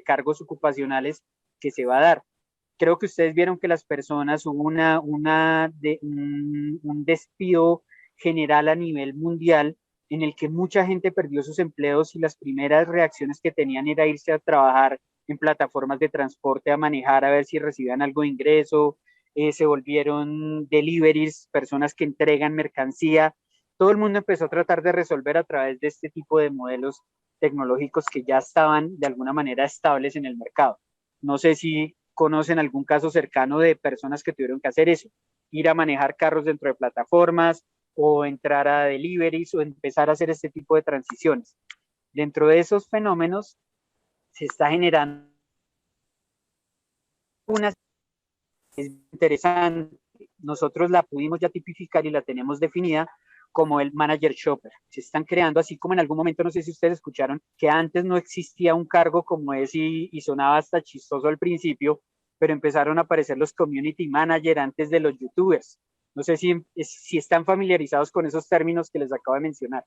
cargos ocupacionales que se va a dar. Creo que ustedes vieron que las personas, hubo un despido general a nivel mundial en el que mucha gente perdió sus empleos y las primeras reacciones que tenían era irse a trabajar en plataformas de transporte, a manejar, a ver si recibían algo de ingreso, se volvieron deliveries, personas que entregan mercancía. Todo el mundo empezó a tratar de resolver a través de este tipo de modelos tecnológicos que ya estaban de alguna manera estables en el mercado. No sé si conocen algún caso cercano de personas que tuvieron que hacer eso, ir a manejar carros dentro de plataformas o entrar a deliveries o empezar a hacer este tipo de transiciones. Dentro de esos fenómenos se está generando una interesante. Nosotros la pudimos ya tipificar y la tenemos definida como el manager shopper. Se están creando, así como en algún momento, no sé si ustedes escucharon, que antes no existía un cargo como ese y sonaba hasta chistoso al principio, pero empezaron a aparecer los community manager antes de los youtubers. No sé si están familiarizados con esos términos que les acabo de mencionar.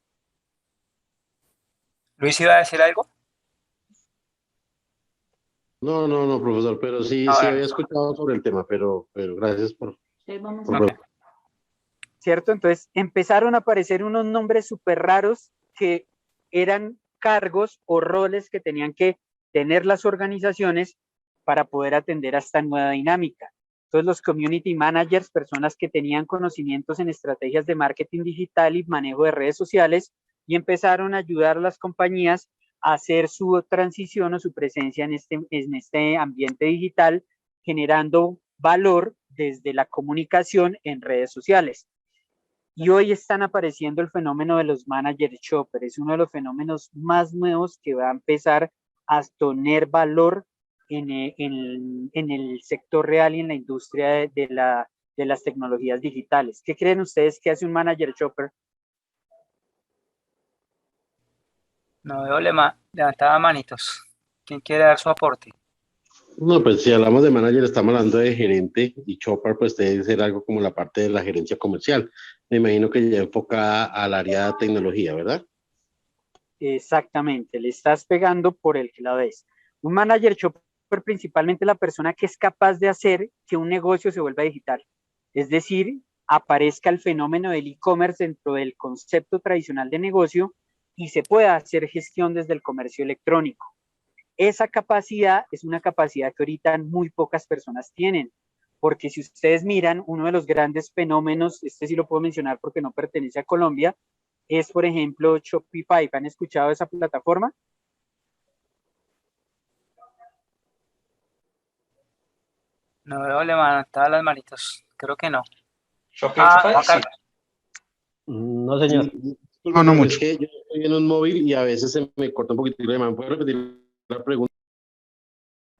Luis, ¿iba a decir algo? No, profesor, pero sí, Ah, sí bueno. había escuchado sobre el tema, pero gracias por... Ok. ¿Cierto? Entonces empezaron a aparecer unos nombres súper raros que eran cargos o roles que tenían que tener las organizaciones para poder atender a esta nueva dinámica. Entonces los community managers, personas que tenían conocimientos en estrategias de marketing digital y manejo de redes sociales, y empezaron a ayudar a las compañías a hacer su transición o su presencia en este ambiente digital, generando valor desde la comunicación en redes sociales. Y hoy están apareciendo el fenómeno de los manager shopper. Es uno de los fenómenos más nuevos que va a empezar a tener valor en el sector real y en la industria de las tecnologías digitales. ¿Qué creen ustedes que hace un manager shopper? No veo levantada manitos. ¿Quién quiere dar su aporte? No, pues si hablamos de manager, estamos hablando de gerente y Chopper, pues debe ser algo como la parte de la gerencia comercial. Me imagino que ya enfocada al área de tecnología, ¿verdad? Exactamente, le estás pegando por el que la ves. Un manager shopper principalmente la persona que es capaz de hacer que un negocio se vuelva digital. Es decir, aparezca el fenómeno del e-commerce dentro del concepto tradicional de negocio y se pueda hacer gestión desde el comercio electrónico. Esa capacidad es una capacidad que ahorita muy pocas personas tienen, porque si ustedes miran, uno de los grandes fenómenos, este sí lo puedo mencionar porque no pertenece a Colombia, es por ejemplo Shopify. ¿Han escuchado de esa plataforma? No veo levantadas las manitos. Creo que no. Shopify, Juan sí. Carlos. No, señor. No, no Es mucho. que yo estoy en un móvil y a veces se me corta un poquito la llamada. ¿Puedo repetir la pregunta?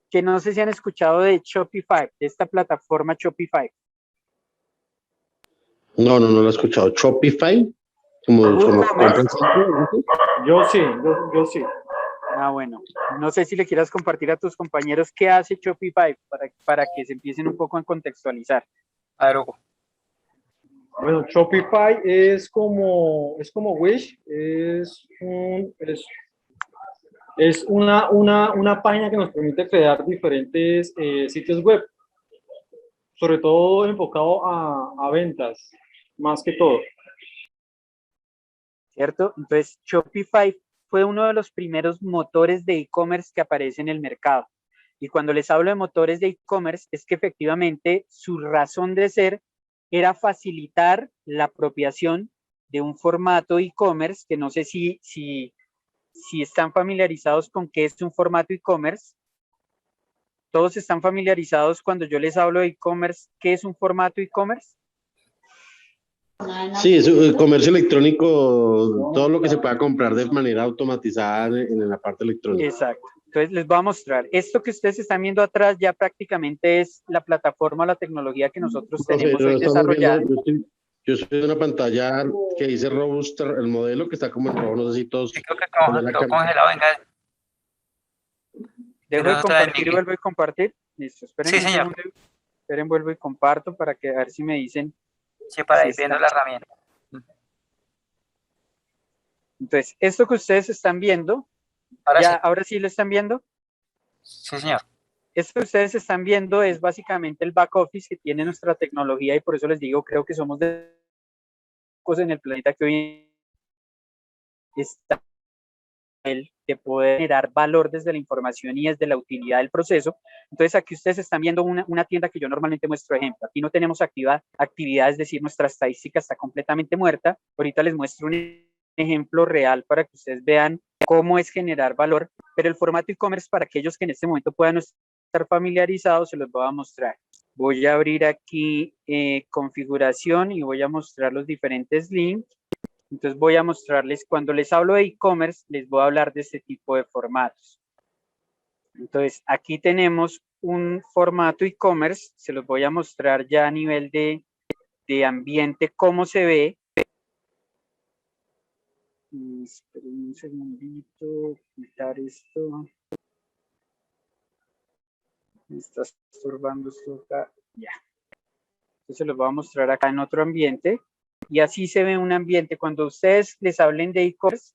Que no sé si han escuchado de Shopify, de esta plataforma Shopify. No lo he escuchado. Shopify, como compran. Yo sí, yo sí. Ah, bueno, no sé si le quieras compartir a tus compañeros qué hace Shopify para que se empiecen un poco a contextualizar. A ver, Hugo. Bueno, Shopify es como Wish, es una página que nos permite crear diferentes sitios web, sobre todo enfocado a ventas, más que todo. ¿Cierto? Entonces, Shopify fue uno de los primeros motores de e-commerce que aparece en el mercado. Y cuando les hablo de motores de e-commerce, es que efectivamente su razón de ser era facilitar la apropiación de un formato e-commerce, que no sé si están familiarizados con qué es un formato e-commerce. ¿Todos están familiarizados cuando yo les hablo de e-commerce? ¿Qué es un formato e-commerce? Sí, es comercio electrónico, todo lo que se pueda comprar de manera automatizada en la parte electrónica. Exacto. Entonces les voy a mostrar. Esto que ustedes están viendo atrás ya prácticamente es la plataforma, la tecnología que nosotros tenemos hoy desarrollada. Yo estoy en una pantalla que dice Robust, el modelo que está como en rojo, no sé si todos... Sí, creo que quedó congelado. Venga. Dejo de compartir y vuelvo a compartir. Listo, esperen Sí, un señor. segundo. Esperen, vuelvo y comparto para que a ver si me dicen. Sí, para si ir viendo está. la herramienta. Entonces, esto que ustedes están viendo, ahora sí lo están viendo. Sí, señor. Esto que ustedes están viendo es básicamente el back office que tiene nuestra tecnología y por eso les digo, creo que somos de cosas en el planeta que hoy está de poder generar valor desde la información y desde la utilidad del proceso. Entonces aquí ustedes están viendo una tienda que yo normalmente muestro ejemplo. Aquí no tenemos actividad, es decir, nuestra estadística está completamente muerta. Ahorita les muestro un ejemplo real para que ustedes vean cómo es generar valor, pero el formato e-commerce para aquellos que en este momento puedan estar familiarizados se los voy a mostrar. Voy a abrir aquí configuración y voy a mostrar los diferentes links. Entonces voy a mostrarles, cuando les hablo de e-commerce, les voy a hablar de este tipo de formatos. Entonces aquí tenemos un formato e-commerce, se los voy a mostrar ya a nivel de ambiente, cómo se ve. Esperen un segundito, quitar esto. Me está estorbando esto acá, ya. Entonces se los voy a mostrar acá en otro ambiente. Y así se ve un ambiente. Cuando ustedes les hablen de e-commerce,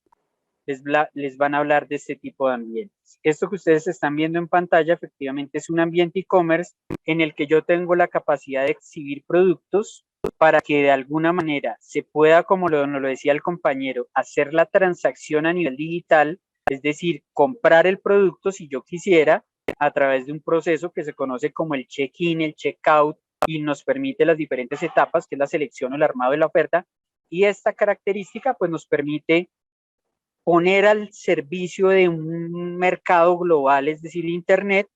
les van a hablar de este tipo de ambientes. Esto que ustedes están viendo en pantalla, efectivamente es un ambiente e-commerce en el que yo tengo la capacidad de exhibir productos para que de alguna manera se pueda, como nos lo decía el compañero, hacer la transacción a nivel digital, es decir, comprar el producto si yo quisiera a través de un proceso que se conoce como el check-in, el check-out, y nos permite las diferentes etapas, que es la selección o el armado de la oferta, y esta característica pues nos permite poner al servicio de un mercado global, es decir, Internet,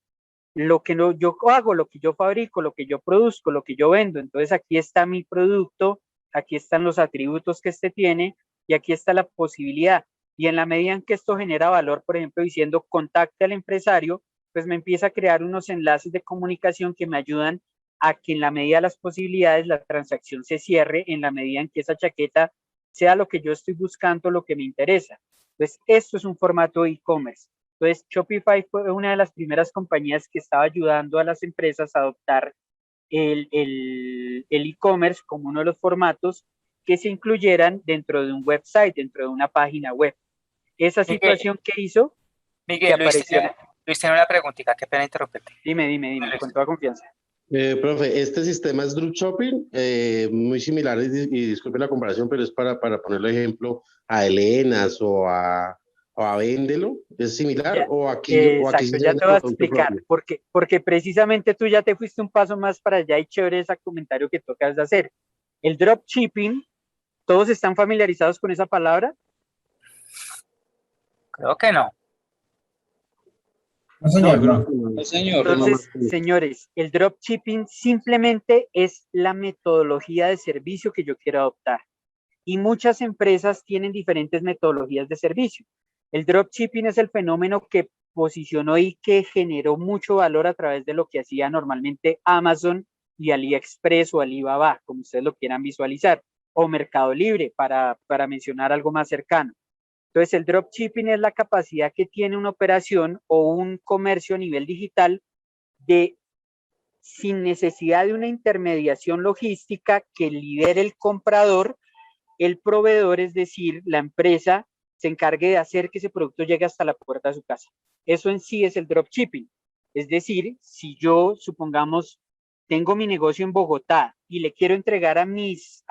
lo que yo hago, lo que yo fabrico, lo que yo produzco, lo que yo vendo. Entonces aquí está mi producto, aquí están los atributos que este tiene y aquí está la posibilidad. Y en la medida en que esto genera valor, por ejemplo, diciendo contacte al empresario, pues me empieza a crear unos enlaces de comunicación que me ayudan a que en la medida de las posibilidades la transacción se cierre, en la medida en que esa chaqueta sea lo que yo estoy buscando, lo que me interesa. Entonces, esto es un formato e-commerce. Entonces, Shopify fue una de las primeras compañías que estaba ayudando a las empresas a adoptar el e-commerce como uno de los formatos que se incluyeran dentro de un website, dentro de una página web. Esa situación que hizo Miguel, que Luis, apareciera. Luis tiene una preguntita, qué pena interrumpirte. Dime, con toda confianza. Profe, este sistema es Dropshipping, muy similar, y disculpe la comparación, pero es para ponerlo ejemplo a Elenas o a Véndelo, ¿es similar Ya, o aquí exacto, sí ya se te voy a producto explicar, propio? porque precisamente tú ya te fuiste un paso más para allá y chévere ese comentario que tocas de hacer. El dropshipping, ¿todos están familiarizados con esa palabra? Creo que no. No, señor, No, no. No, señor. Entonces, señores, el dropshipping simplemente es la metodología de servicio que yo quiero adoptar. Y muchas empresas tienen diferentes metodologías de servicio. El dropshipping es el fenómeno que posicionó y que generó mucho valor a través de lo que hacía normalmente Amazon y AliExpress o Alibaba, como ustedes lo quieran visualizar, o Mercado Libre, para mencionar algo más cercano. Entonces, el dropshipping es la capacidad que tiene una operación o un comercio a nivel digital de, sin necesidad de una intermediación logística, que lidere el comprador, el proveedor, es decir, la empresa, se encargue de hacer que ese producto llegue hasta la puerta de su casa. Eso en sí es el dropshipping. Es decir, si yo, supongamos, tengo mi negocio en Bogotá y le quiero entregar a mis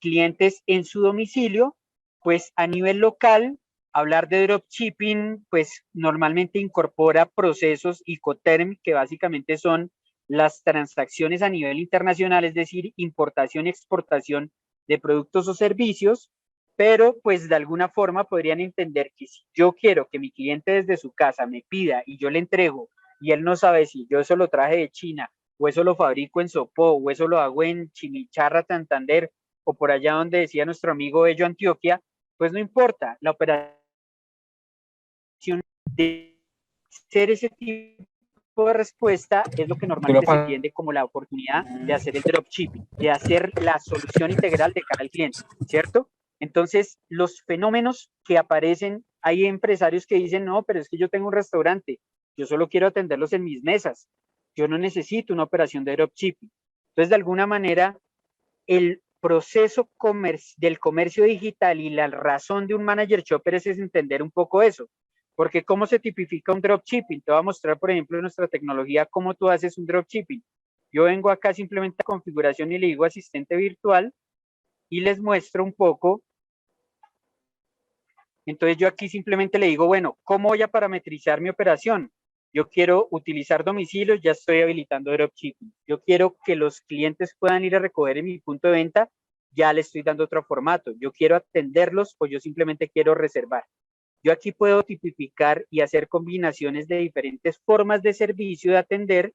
clientes en su domicilio, pues a nivel local, hablar de dropshipping, pues normalmente incorpora procesos Incoterm, que básicamente son las transacciones a nivel internacional, es decir, importación y exportación de productos o servicios, pero pues de alguna forma podrían entender que si yo quiero que mi cliente desde su casa me pida y yo le entrego y él no sabe si yo eso lo traje de China o eso lo fabrico en Sopó, o eso lo hago en Chimicharra, Santander, o por allá donde decía nuestro amigo Bello, Antioquia, pues no importa, la operación de ser ese tipo de respuesta es lo que normalmente se entiende como la oportunidad de hacer el dropshipping, de hacer la solución integral de cara al cliente, ¿cierto? Entonces, los fenómenos que aparecen, hay empresarios que dicen, no, pero es que yo tengo un restaurante, yo solo quiero atenderlos en mis mesas, yo no necesito una operación de dropshipping. Entonces, de alguna manera, el proceso del comercio digital y la razón de un manager shopper es entender un poco eso. Porque ¿cómo se tipifica un dropshipping? Te voy a mostrar, por ejemplo, en nuestra tecnología, cómo tú haces un dropshipping. Yo vengo acá simplemente a configuración y le digo asistente virtual y les muestro un poco Entonces yo aquí simplemente le digo, bueno, ¿cómo voy a parametrizar mi operación? Yo quiero utilizar domicilios, ya estoy habilitando dropshipping. Yo quiero que los clientes puedan ir a recoger en mi punto de venta, ya le estoy dando otro formato. Yo quiero atenderlos o yo simplemente quiero reservar. Yo aquí puedo tipificar y hacer combinaciones de diferentes formas de servicio de atender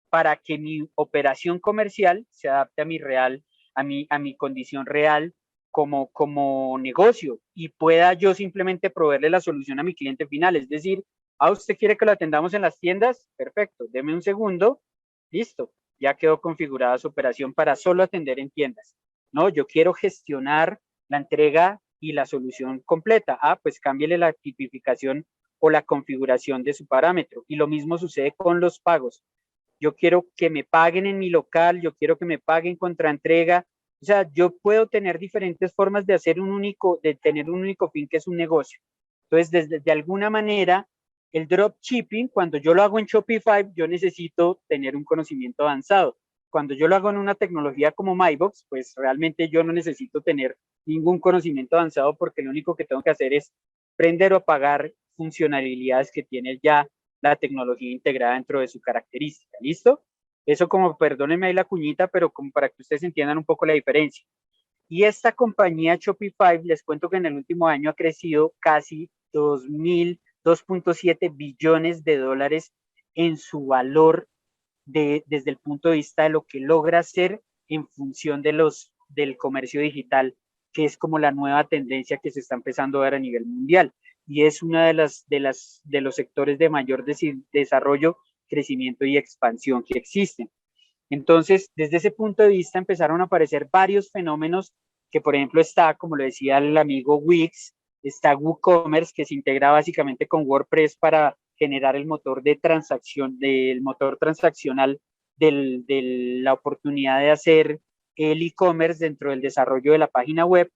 para que mi operación comercial se adapte a mi real, a mi condición real como negocio y pueda yo simplemente proveerle la solución a mi cliente final. Es decir, ¿usted quiere que lo atendamos en las tiendas? Perfecto, deme un segundo, listo, ya quedó configurada su operación para solo atender en tiendas. No, yo quiero gestionar la entrega y la solución completa. Pues cámbiele la tipificación o la configuración de su parámetro. Y lo mismo sucede con los pagos. Yo quiero que me paguen en mi local, yo quiero que me paguen contra entrega. O sea, yo puedo tener diferentes formas de tener un único fin que es un negocio. Entonces, de alguna manera, el dropshipping, cuando yo lo hago en Shopify, yo necesito tener un conocimiento avanzado. Cuando yo lo hago en una tecnología como MyBox, pues realmente yo no necesito tener ningún conocimiento avanzado porque lo único que tengo que hacer es prender o apagar funcionalidades que tiene ya la tecnología integrada dentro de su característica. ¿Listo? Eso como, perdónenme ahí la cuñita, pero como para que ustedes entiendan un poco la diferencia. Y esta compañía Shopify, les cuento que en el último año ha crecido casi 2.7 billones de dólares en su valor desde el punto de vista de lo que logra hacer en función del comercio digital, que es como la nueva tendencia que se está empezando a ver a nivel mundial. Y es uno de los sectores de mayor desarrollo, crecimiento y expansión que existen. Entonces, desde ese punto de vista empezaron a aparecer varios fenómenos que, por ejemplo, está, como lo decía el amigo Wix, está WooCommerce, que se integra básicamente con WordPress para generar el motor de transacción, del motor transaccional de la oportunidad de hacer el e-commerce dentro del desarrollo de la página web.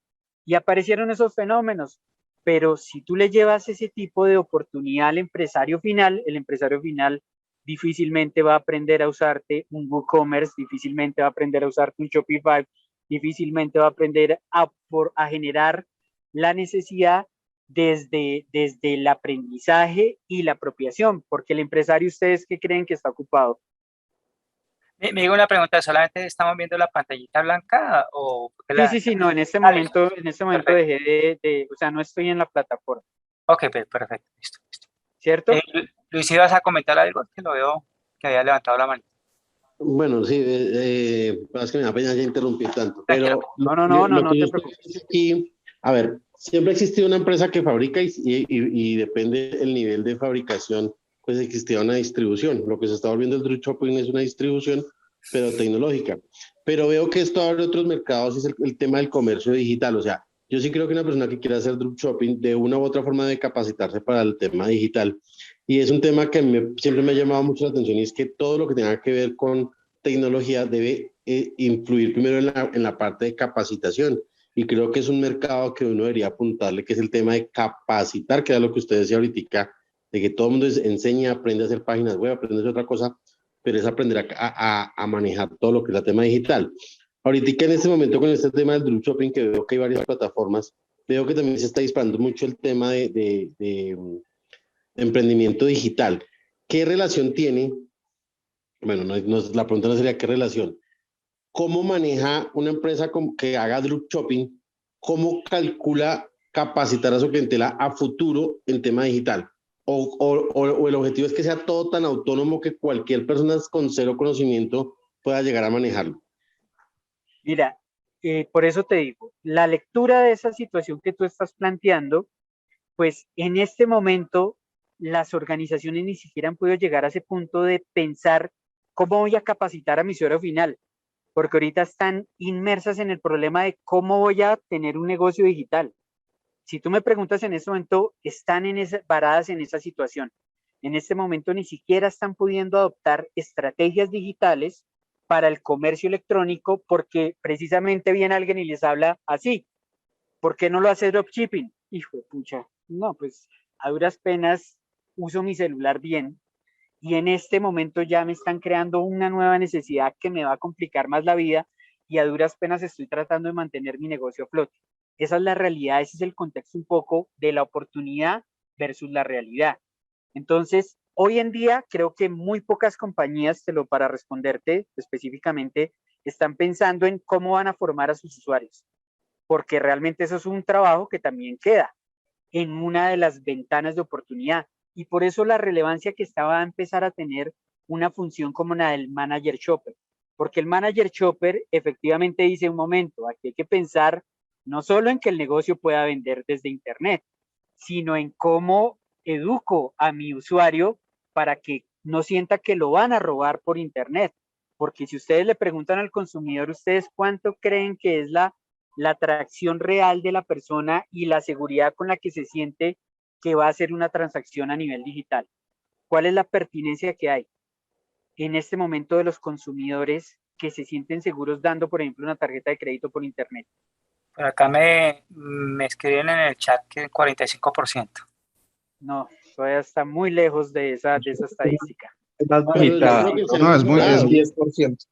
Y aparecieron esos fenómenos. Pero si tú le llevas ese tipo de oportunidad al empresario final, el empresario final difícilmente va a aprender a usarte un WooCommerce, difícilmente va a aprender a usarte un Shopify, difícilmente va a aprender a generar la necesidad desde el aprendizaje y la apropiación, porque el empresario, ¿ustedes qué creen que está ocupado? Me digo una pregunta, ¿solamente estamos viendo la pantallita blanca o...? Sí, no, en este listo. momento dejé o sea, no estoy en la plataforma. Ok, perfecto, listo. ¿Cierto? Luis, ¿ibas a comentar algo? Que lo veo que había levantado la mano. Bueno, sí, es que me da pena ya interrumpir tanto, pero no que te yo preocupes. estoy aquí, a ver, siempre ha existido una empresa que fabrica y depende del nivel de fabricación, pues existía una distribución. Lo que se está volviendo el dropshipping es una distribución, pero tecnológica. Pero veo que esto abre otros mercados, es el tema del comercio digital. O sea, yo sí creo que una persona que quiera hacer dropshipping de una u otra forma de capacitarse para el tema digital. Y es un tema que siempre me ha llamado mucho la atención y es que todo lo que tenga que ver con tecnología debe influir primero en la parte de capacitación. Y creo que es un mercado que uno debería apuntarle, que es el tema de capacitar, que era lo que usted decía ahorita, de que todo el mundo enseña, aprende a hacer páginas web, aprende a hacer otra cosa, pero es aprender a manejar todo lo que es el tema digital. Ahorita en este momento con este tema del dropshipping, que veo que hay varias plataformas, veo que también se está disparando mucho el tema de emprendimiento digital. ¿Qué relación tiene? Bueno, la pregunta no sería qué relación. ¿Cómo maneja una empresa que haga dropshipping? ¿Cómo calcula capacitar a su clientela a futuro en tema digital? O el objetivo es que sea todo tan autónomo que cualquier persona con cero conocimiento pueda llegar a manejarlo. Mira, por eso te digo, la lectura de esa situación que tú estás planteando, pues en este momento las organizaciones ni siquiera han podido llegar a ese punto de pensar cómo voy a capacitar a mi usuario final, porque ahorita están inmersas en el problema de cómo voy a tener un negocio digital. Si tú me preguntas en este momento, están varadas en esa situación. En este momento ni siquiera están pudiendo adoptar estrategias digitales para el comercio electrónico porque precisamente viene alguien y les habla así. ¿Por qué no lo hace dropshipping? Hijo de pucha, no, pues a duras penas uso mi celular bien y en este momento ya me están creando una nueva necesidad que me va a complicar más la vida y a duras penas estoy tratando de mantener mi negocio a flote. Esa es la realidad, ese es el contexto un poco de la oportunidad versus la realidad. Entonces, hoy en día creo que muy pocas compañías, para responderte específicamente, están pensando en cómo van a formar a sus usuarios, porque realmente eso es un trabajo que también queda en una de las ventanas de oportunidad. Y por eso la relevancia que estaba a empezar a tener una función como la del manager shopper, porque el manager shopper efectivamente dice: un momento, aquí hay que pensar no solo en que el negocio pueda vender desde internet, sino en cómo educo a mi usuario para que no sienta que lo van a robar por internet. Porque si ustedes le preguntan al consumidor, ¿ustedes cuánto creen que es la atracción real de la persona y la seguridad con la que se siente que va a hacer una transacción a nivel digital? ¿Cuál es la pertinencia que hay en este momento de los consumidores que se sienten seguros dando, por ejemplo, una tarjeta de crédito por internet? Por acá me escriben en el chat que el 45%. No, todavía está muy lejos de esa estadística. Es más Pero yo bajita, creo que se ha No, es muy, mejorado. 10%.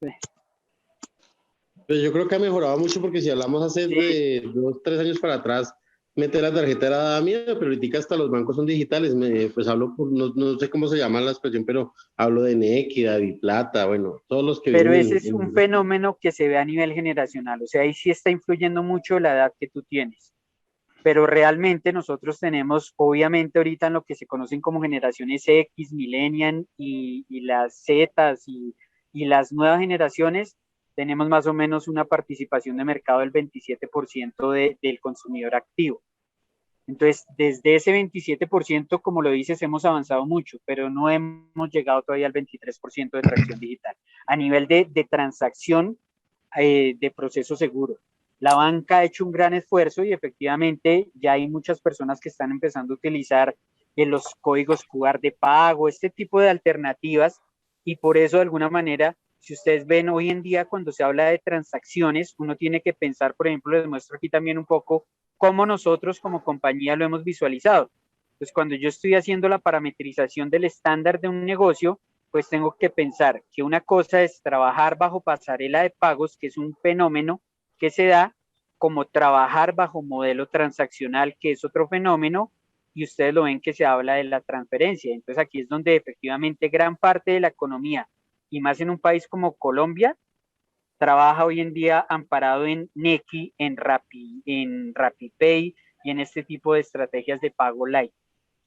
Pero yo creo que ha mejorado mucho porque si hablamos hace Sí. de 2, 3 años para atrás, meter la tarjeta era mía, pero ahorita hasta los bancos son digitales. Pues hablo por, no sé cómo se llama la expresión, pero hablo de Nequi, Plata, bueno, todos los que Pero vienen ese es un fenómeno que se ve a nivel generacional, o sea, ahí sí está influyendo mucho la edad que tú tienes. Pero realmente nosotros tenemos, obviamente ahorita en lo que se conocen como generaciones X, Millennial y las Zetas y las nuevas generaciones, tenemos más o menos una participación de mercado del 27% del consumidor activo. Entonces, desde ese 27%, como lo dices, hemos avanzado mucho, pero no hemos llegado todavía al 23% de tracción digital. A nivel de transacción de proceso seguro. La banca ha hecho un gran esfuerzo y efectivamente ya hay muchas personas que están empezando a utilizar los códigos QR de pago, este tipo de alternativas, y por eso de alguna manera, si ustedes ven hoy en día cuando se habla de transacciones, uno tiene que pensar, por ejemplo, les muestro aquí también un poco cómo nosotros como compañía lo hemos visualizado. Pues cuando yo estoy haciendo la parametrización del estándar de un negocio, pues tengo que pensar que una cosa es trabajar bajo pasarela de pagos, que es un fenómeno que se da, como trabajar bajo modelo transaccional, que es otro fenómeno, y ustedes lo ven que se habla de la transferencia. Entonces aquí es donde efectivamente gran parte de la economía, y más en un país como Colombia, trabaja hoy en día amparado en Nequi, en RappiPay y en este tipo de estrategias de pago light,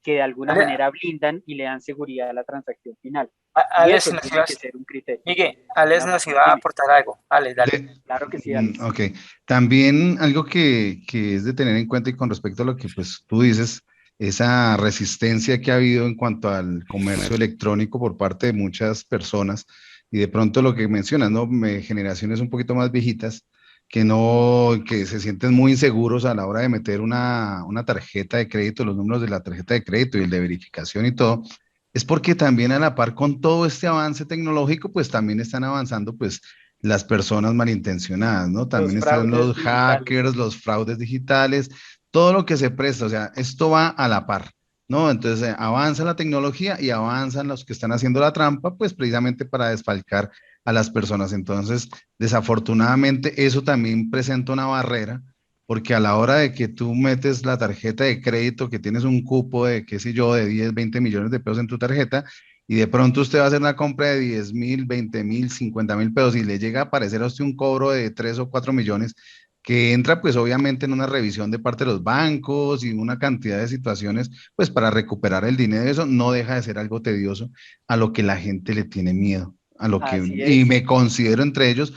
que de alguna Ale, manera blindan y le dan seguridad a la transacción final. Y Alex, eso tiene que ser un criterio. Miguel, Alex nos iba a Dime. aportar algo. Alex, dale. Claro que sí, Alex. Ok, también algo que es de tener en cuenta y con respecto a lo que pues tú dices, esa resistencia que ha habido en cuanto al comercio electrónico por parte de muchas personas y de pronto lo que mencionas, ¿no? Generaciones un poquito más viejitas que no, que se sienten muy inseguros a la hora de meter una tarjeta de crédito, los números de la tarjeta de crédito y el de verificación y todo, es porque también a la par con todo este avance tecnológico, pues también están avanzando pues las personas malintencionadas, ¿no? Los También están fraudes los digitales. hackers, los fraudes digitales, todo lo que se presta, o sea, esto va a la par, ¿no? Entonces avanza la tecnología y avanzan los que están haciendo la trampa, pues precisamente para desfalcar a las personas. Entonces, desafortunadamente, eso también presenta una barrera, porque a la hora de que tú metes la tarjeta de crédito, que tienes un cupo de, qué sé yo, de 10, 20 millones de pesos en tu tarjeta, y de pronto usted va a hacer una compra de 10.000, 20.000, 50.000 pesos y le llega a aparecer a usted un cobro de 3 o 4 millones que entra pues obviamente en una revisión de parte de los bancos y una cantidad de situaciones pues para recuperar el dinero. Eso no deja de ser algo tedioso a lo que la gente le tiene miedo. A lo que, Así y es. me considero entre ellos,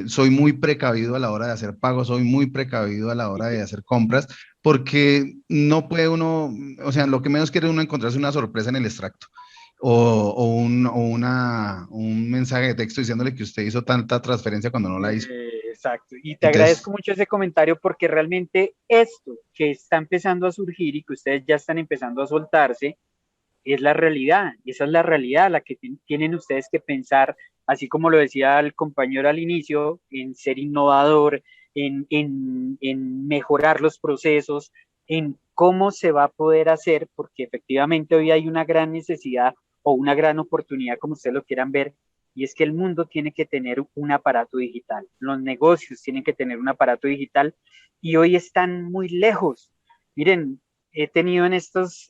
soy muy precavido a la hora de hacer pagos, soy muy precavido a la hora de hacer compras, porque no puede uno, o sea, lo que menos quiere uno encontrarse una sorpresa en el extracto un mensaje de texto diciéndole que usted hizo tanta transferencia cuando no la hizo. Exacto. Y te Entonces, agradezco mucho ese comentario porque realmente esto que está empezando a surgir y que ustedes ya están empezando a soltarse es la realidad. Y esa es la realidad, la que tienen ustedes que pensar, así como lo decía el compañero al inicio, en ser innovador, en mejorar los procesos, en cómo se va a poder hacer, porque efectivamente hoy hay una gran necesidad o una gran oportunidad, como ustedes lo quieran ver, y es que el mundo tiene que tener un aparato digital, los negocios tienen que tener un aparato digital y hoy están muy lejos. Miren, he tenido en estas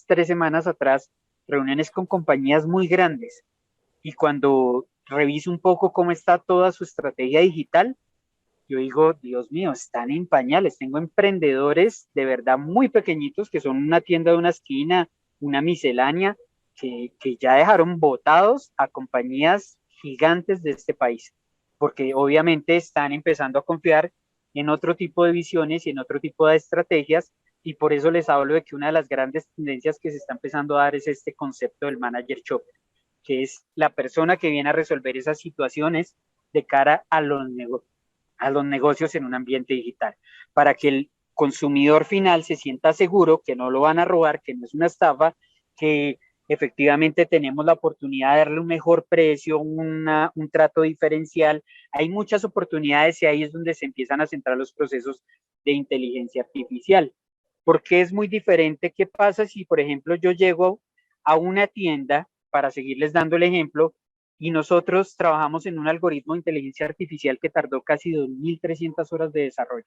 3 semanas atrás reuniones con compañías muy grandes y cuando reviso un poco cómo está toda su estrategia digital, yo digo, Dios mío, están en pañales. Tengo emprendedores de verdad muy pequeñitos que son una tienda de una esquina, una miscelánea, que ya dejaron botados a compañías gigantes de este país, porque obviamente están empezando a confiar en otro tipo de visiones y en otro tipo de estrategias, y por eso les hablo de que una de las grandes tendencias que se está empezando a dar es este concepto del manager shopper, que es la persona que viene a resolver esas situaciones de cara a los negocios en un ambiente digital, para que el consumidor final se sienta seguro que no lo van a robar, que no es una estafa, que efectivamente tenemos la oportunidad de darle un mejor precio, un trato diferencial. Hay muchas oportunidades y ahí es donde se empiezan a centrar los procesos de inteligencia artificial. Porque es muy diferente. ¿Qué pasa si, por ejemplo, yo llego a una tienda, para seguirles dando el ejemplo, y nosotros trabajamos en un algoritmo de inteligencia artificial que tardó casi 2.300 horas de desarrollo?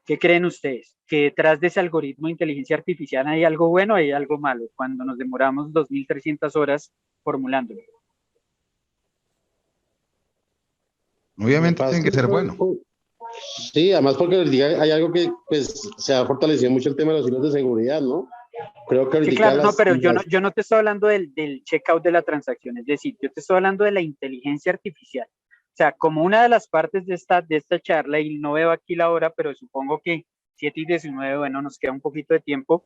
¿Qué creen ustedes? ¿Que detrás de ese algoritmo de inteligencia artificial hay algo bueno o hay algo malo cuando nos demoramos 2.300 horas formulándolo? Obviamente tiene que ser bueno. Sí, además porque ahorita hay algo que pues se ha fortalecido mucho el tema de los hilos de seguridad, ¿no? Creo que Sí, ahorita claro, no, pero yo no te estoy hablando del checkout de la transacción, es decir, yo te estoy hablando de la inteligencia artificial. O sea, como una de las partes de esta charla, y no veo aquí la hora, pero supongo que 7:19, bueno, nos queda un poquito de tiempo,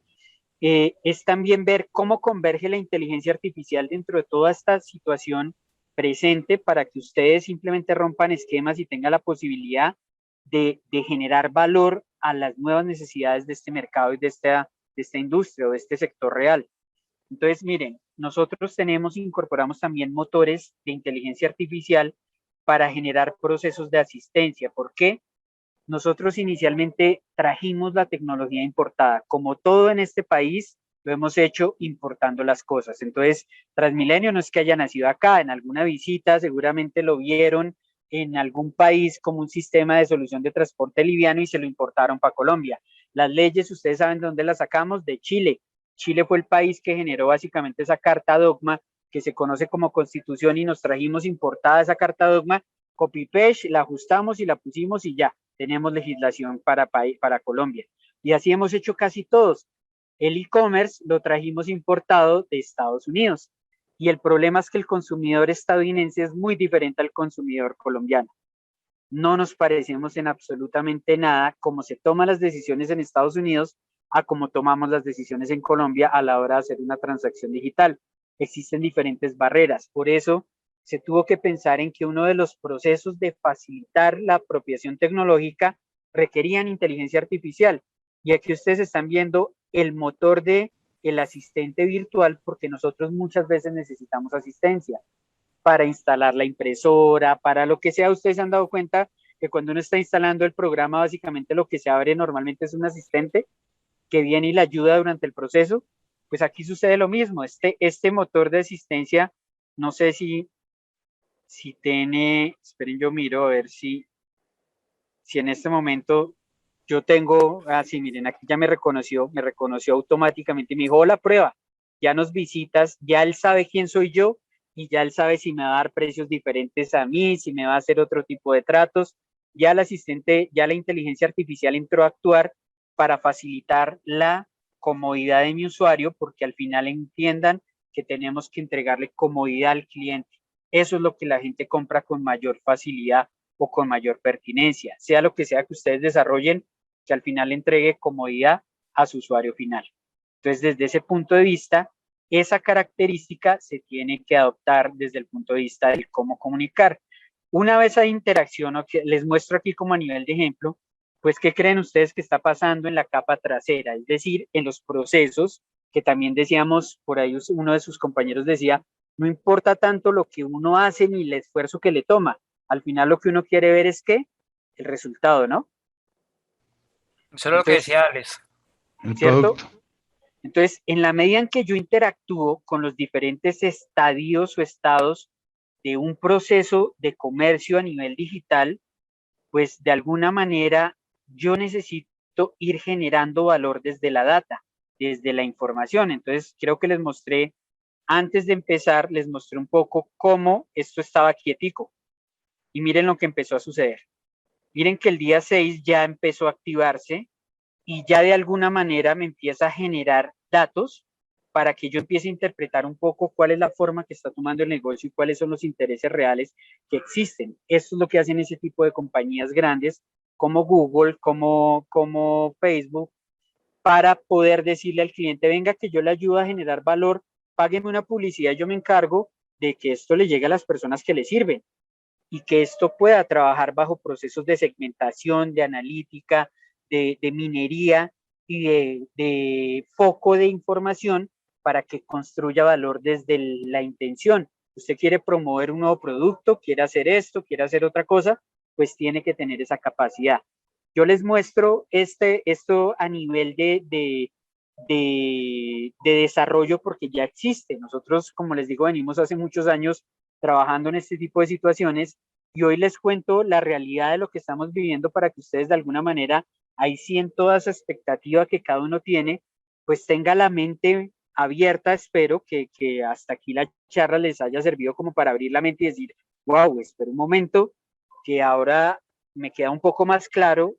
es también ver cómo converge la inteligencia artificial dentro de toda esta situación presente para que ustedes simplemente rompan esquemas y tengan la posibilidad de generar valor a las nuevas necesidades de este mercado y de esta industria o de este sector real. Entonces, miren, nosotros incorporamos también motores de inteligencia artificial para generar procesos de asistencia. ¿Por qué? Nosotros inicialmente trajimos la tecnología importada. Como todo en este país, lo hemos hecho importando las cosas. Entonces, Transmilenio no es que haya nacido acá, en alguna visita seguramente lo vieron en algún país como un sistema de solución de transporte liviano y se lo importaron para Colombia. Las leyes, ustedes saben de dónde las sacamos, de Chile. Chile fue el país que generó básicamente esa carta dogma que se conoce como Constitución y nos trajimos importada esa carta dogma, copy-paste, la ajustamos y la pusimos y ya tenemos legislación para Colombia. Y así hemos hecho casi todos. El e-commerce lo trajimos importado de Estados Unidos. Y el problema es que el consumidor estadounidense es muy diferente al consumidor colombiano. No nos parecemos en absolutamente nada cómo se toman las decisiones en Estados Unidos a cómo tomamos las decisiones en Colombia a la hora de hacer una transacción digital. Existen diferentes barreras. Por eso se tuvo que pensar en que uno de los procesos de facilitar la apropiación tecnológica requerían inteligencia artificial. Y aquí ustedes están viendo el motor de el asistente virtual, porque nosotros muchas veces necesitamos asistencia para instalar la impresora, para lo que sea. Ustedes se han dado cuenta que cuando uno está instalando el programa, básicamente lo que se abre normalmente es un asistente que viene y le ayuda durante el proceso. Pues aquí sucede lo mismo. Este motor de asistencia, no sé si tiene, esperen, yo miro a ver si en este momento yo tengo, sí, miren, aquí ya me reconoció automáticamente y me dijo, hola, prueba, ya nos visitas, ya él sabe quién soy yo y ya él sabe si me va a dar precios diferentes a mí, si me va a hacer otro tipo de tratos. Ya el asistente, ya la inteligencia artificial entró a actuar para facilitar la comodidad de mi usuario, porque al final entiendan que tenemos que entregarle comodidad al cliente. Eso es lo que la gente compra con mayor facilidad o con mayor pertinencia, sea lo que sea que ustedes desarrollen, que al final entregue comodidad a su usuario final. Entonces, desde ese punto de vista, esa característica se tiene que adoptar desde el punto de vista del cómo comunicar. Una vez hay interacción, les muestro aquí como a nivel de ejemplo, pues, ¿qué creen ustedes que está pasando en la capa trasera? Es decir, en los procesos, que también decíamos, por ahí uno de sus compañeros decía, no importa tanto lo que uno hace ni el esfuerzo que le toma. Al final lo que uno quiere ver es ¿qué? El resultado, ¿no? Eso es lo que decía Alex. ¿Cierto? Entonces, en la medida en que yo interactúo con los diferentes estadios o estados de un proceso de comercio a nivel digital, pues de alguna manera yo necesito ir generando valor desde la data, desde la información. Entonces, creo que les mostré, antes de empezar, les mostré un poco cómo esto estaba quietico. Y miren lo que empezó a suceder. Miren que el día 6 ya empezó a activarse y ya de alguna manera me empieza a generar datos para que yo empiece a interpretar un poco cuál es la forma que está tomando el negocio y cuáles son los intereses reales que existen. Esto es lo que hacen ese tipo de compañías grandes como Google, como Facebook, para poder decirle al cliente, venga, que yo le ayudo a generar valor, págueme una publicidad, yo me encargo de que esto le llegue a las personas que le sirven y que esto pueda trabajar bajo procesos de segmentación, de analítica, de minería y de foco de información para que construya valor desde la intención. Usted quiere promover un nuevo producto, quiere hacer esto, quiere hacer otra cosa, pues tiene que tener esa capacidad. Yo les muestro esto a nivel de desarrollo porque ya existe. Nosotros, como les digo, venimos hace muchos años trabajando en este tipo de situaciones y hoy les cuento la realidad de lo que estamos viviendo para que ustedes de alguna manera, ahí sí en toda esa expectativa que cada uno tiene, pues tenga la mente abierta. Espero que hasta aquí la charla les haya servido como para abrir la mente y decir, wow, espera un momento, que ahora me queda un poco más claro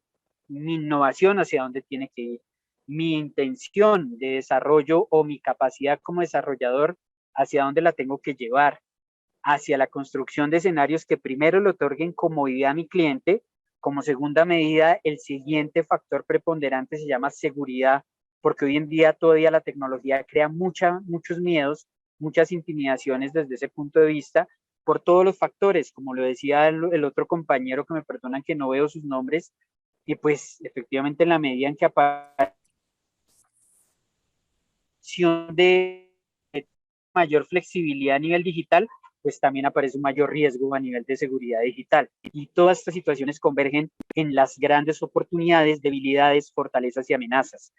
mi innovación hacia dónde tiene que ir, mi intención de desarrollo o mi capacidad como desarrollador hacia dónde la tengo que llevar, hacia la construcción de escenarios que primero le otorguen comodidad a mi cliente. Como segunda medida, el siguiente factor preponderante se llama seguridad, porque hoy en día todavía la tecnología crea muchos miedos, muchas intimidaciones desde ese punto de vista, por todos los factores, como lo decía el otro compañero, que me perdonan que no veo sus nombres, y pues efectivamente en la medida en que aparece de mayor flexibilidad a nivel digital, pues también aparece un mayor riesgo a nivel de seguridad digital. Y todas estas situaciones convergen en las grandes oportunidades, debilidades, fortalezas y amenazas.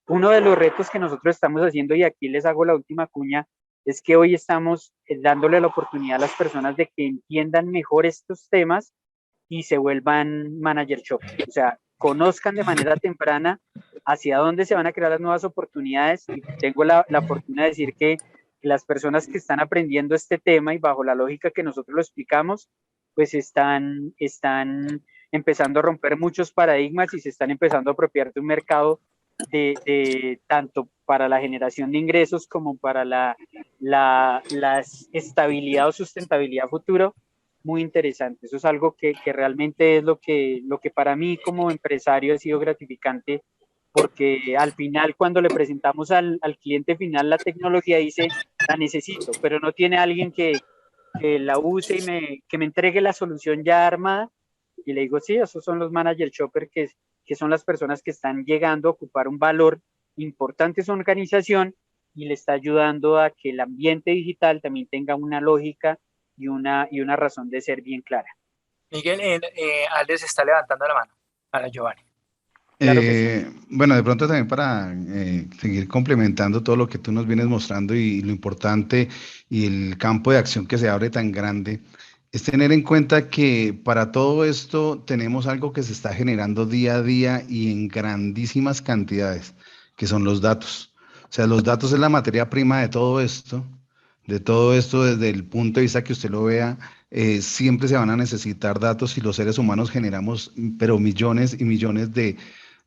Uno de los retos que nosotros estamos haciendo, y aquí les hago la última cuña, es que hoy estamos dándole la oportunidad a las personas de que entiendan mejor estos temas y se vuelvan manager shop. O sea, conozcan de manera temprana hacia dónde se van a crear las nuevas oportunidades. Y tengo la fortuna de decir que las personas que están aprendiendo este tema y bajo la lógica que nosotros lo explicamos, pues están empezando a romper muchos paradigmas y se están empezando a apropiar de un mercado de tanto para la generación de ingresos como para la estabilidad o sustentabilidad futuro, muy interesante. Eso es algo que realmente es lo que para mí como empresario ha sido gratificante, porque al final cuando le presentamos al cliente final la tecnología, dice, la necesito, pero no tiene alguien que la use y que me entregue la solución ya armada. Y le digo, sí, esos son los manager shopper, que son las personas que están llegando a ocupar un valor importante en su organización y le está ayudando a que el ambiente digital también tenga una lógica y una razón de ser bien clara. Miguel, Aldes está levantando la mano para Giovanni. Claro que sí. Bueno, de pronto también para seguir complementando todo lo que tú nos vienes mostrando y lo importante y el campo de acción que se abre tan grande, es tener en cuenta que para todo esto tenemos algo que se está generando día a día y en grandísimas cantidades, que son los datos. O sea, los datos es la materia prima de todo esto desde el punto de vista que usted lo vea. Siempre se van a necesitar datos y los seres humanos generamos, pero millones y millones de,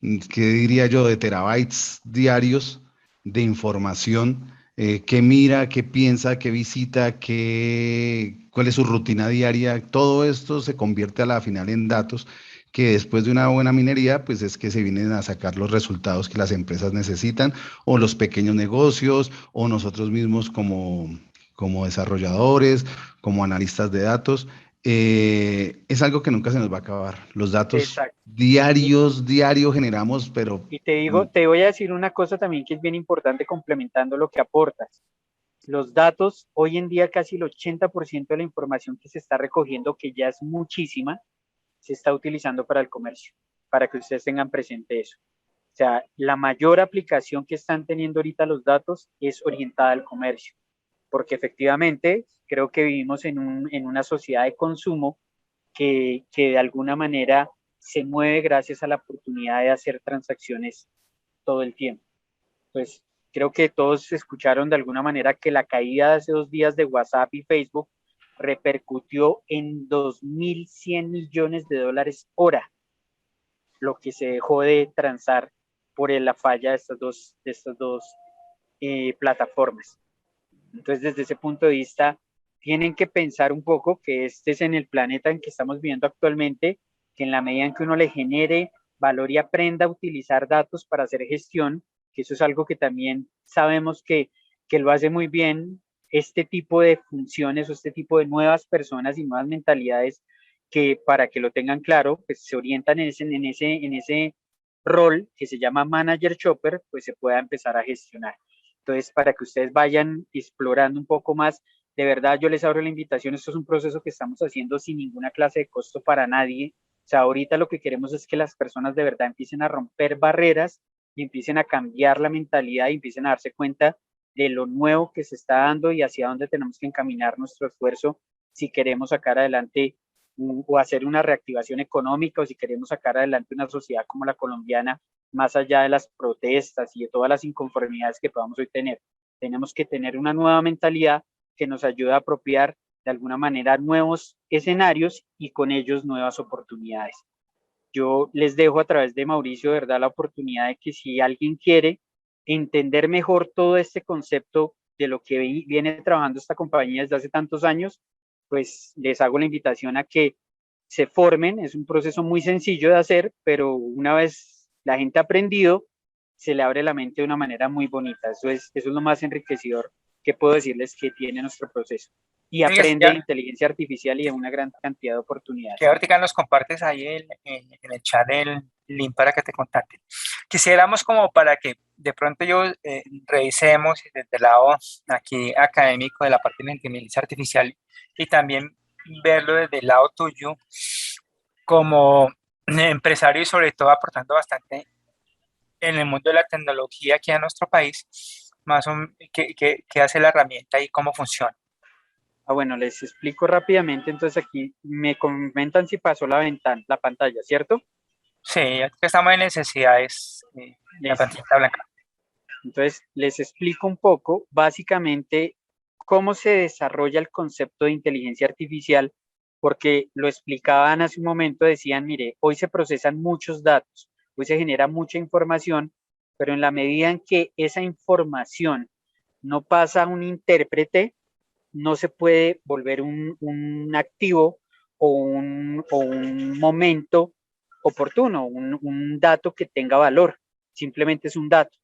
¿qué diría yo?, de terabytes diarios de información. Qué mira, qué piensa, qué visita, cuál es su rutina diaria. Todo esto se convierte a la final en datos que después de una buena minería, pues es que se vienen a sacar los resultados que las empresas necesitan, o los pequeños negocios, o nosotros mismos como desarrolladores, como analistas de datos. Es algo que nunca se nos va a acabar. Los datos Exacto. diario generamos, pero Y te voy a decir una cosa también que es bien importante complementando lo que aportas. Los datos, hoy en día casi el 80% de la información que se está recogiendo, que ya es muchísima, se está utilizando para el comercio, para que ustedes tengan presente eso. O sea, la mayor aplicación que están teniendo ahorita los datos es orientada al comercio, porque efectivamente creo que vivimos en una sociedad de consumo que de alguna manera se mueve gracias a la oportunidad de hacer transacciones todo el tiempo. Pues creo que todos escucharon de alguna manera que la caída de hace 2 días de WhatsApp y Facebook repercutió en 2.100 millones de dólares hora, lo que se dejó de transar por la falla de estas dos plataformas. Entonces, desde ese punto de vista, tienen que pensar un poco que este es en el planeta en que estamos viviendo actualmente, que en la medida en que uno le genere valor y aprenda a utilizar datos para hacer gestión, que eso es algo que también sabemos que lo hace muy bien este tipo de funciones o este tipo de nuevas personas y nuevas mentalidades que, para que lo tengan claro, pues se orientan en ese rol que se llama manager shopper, pues se pueda empezar a gestionar. Entonces, para que ustedes vayan explorando un poco más, de verdad yo les abro la invitación. Esto es un proceso que estamos haciendo sin ninguna clase de costo para nadie. O sea, ahorita lo que queremos es que las personas de verdad empiecen a romper barreras y empiecen a cambiar la mentalidad y empiecen a darse cuenta de lo nuevo que se está dando y hacia dónde tenemos que encaminar nuestro esfuerzo si queremos sacar adelante o hacer una reactivación económica, o si queremos sacar adelante una sociedad como la colombiana, más allá de las protestas y de todas las inconformidades que podamos hoy tener. Tenemos que tener una nueva mentalidad que nos ayude a apropiar de alguna manera nuevos escenarios y con ellos nuevas oportunidades. Yo les dejo a través de Mauricio, de verdad, la oportunidad de que si alguien quiere entender mejor todo este concepto de lo que viene trabajando esta compañía desde hace tantos años, pues les hago la invitación a que se formen. Es un proceso muy sencillo de hacer, pero una vez la gente ha aprendido, se le abre la mente de una manera muy bonita. Eso es lo más enriquecedor que puedo decirles que tiene nuestro proceso. Y aprende de inteligencia artificial y de una gran cantidad de oportunidades. Que ahorita nos compartes ahí en el chat el link para que te contacten. Quisiéramos como para que de pronto revisemos desde el lado aquí académico de la parte de la inteligencia artificial y también verlo desde el lado tuyo como empresario y sobre todo aportando bastante en el mundo de la tecnología aquí a nuestro país, más o menos qué hace la herramienta y cómo funciona. Bueno, les explico rápidamente. Entonces aquí me comentan si pasó la pantalla, ¿cierto? Sí, aquí estamos en necesidades de la pantalla blanca. Entonces les explico un poco, básicamente, cómo se desarrolla el concepto de inteligencia artificial, porque lo explicaban hace un momento, decían, mire, hoy se procesan muchos datos, hoy se genera mucha información, pero en la medida en que esa información no pasa a un intérprete, no se puede volver un activo o un momento oportuno, un dato que tenga valor, simplemente es un dato.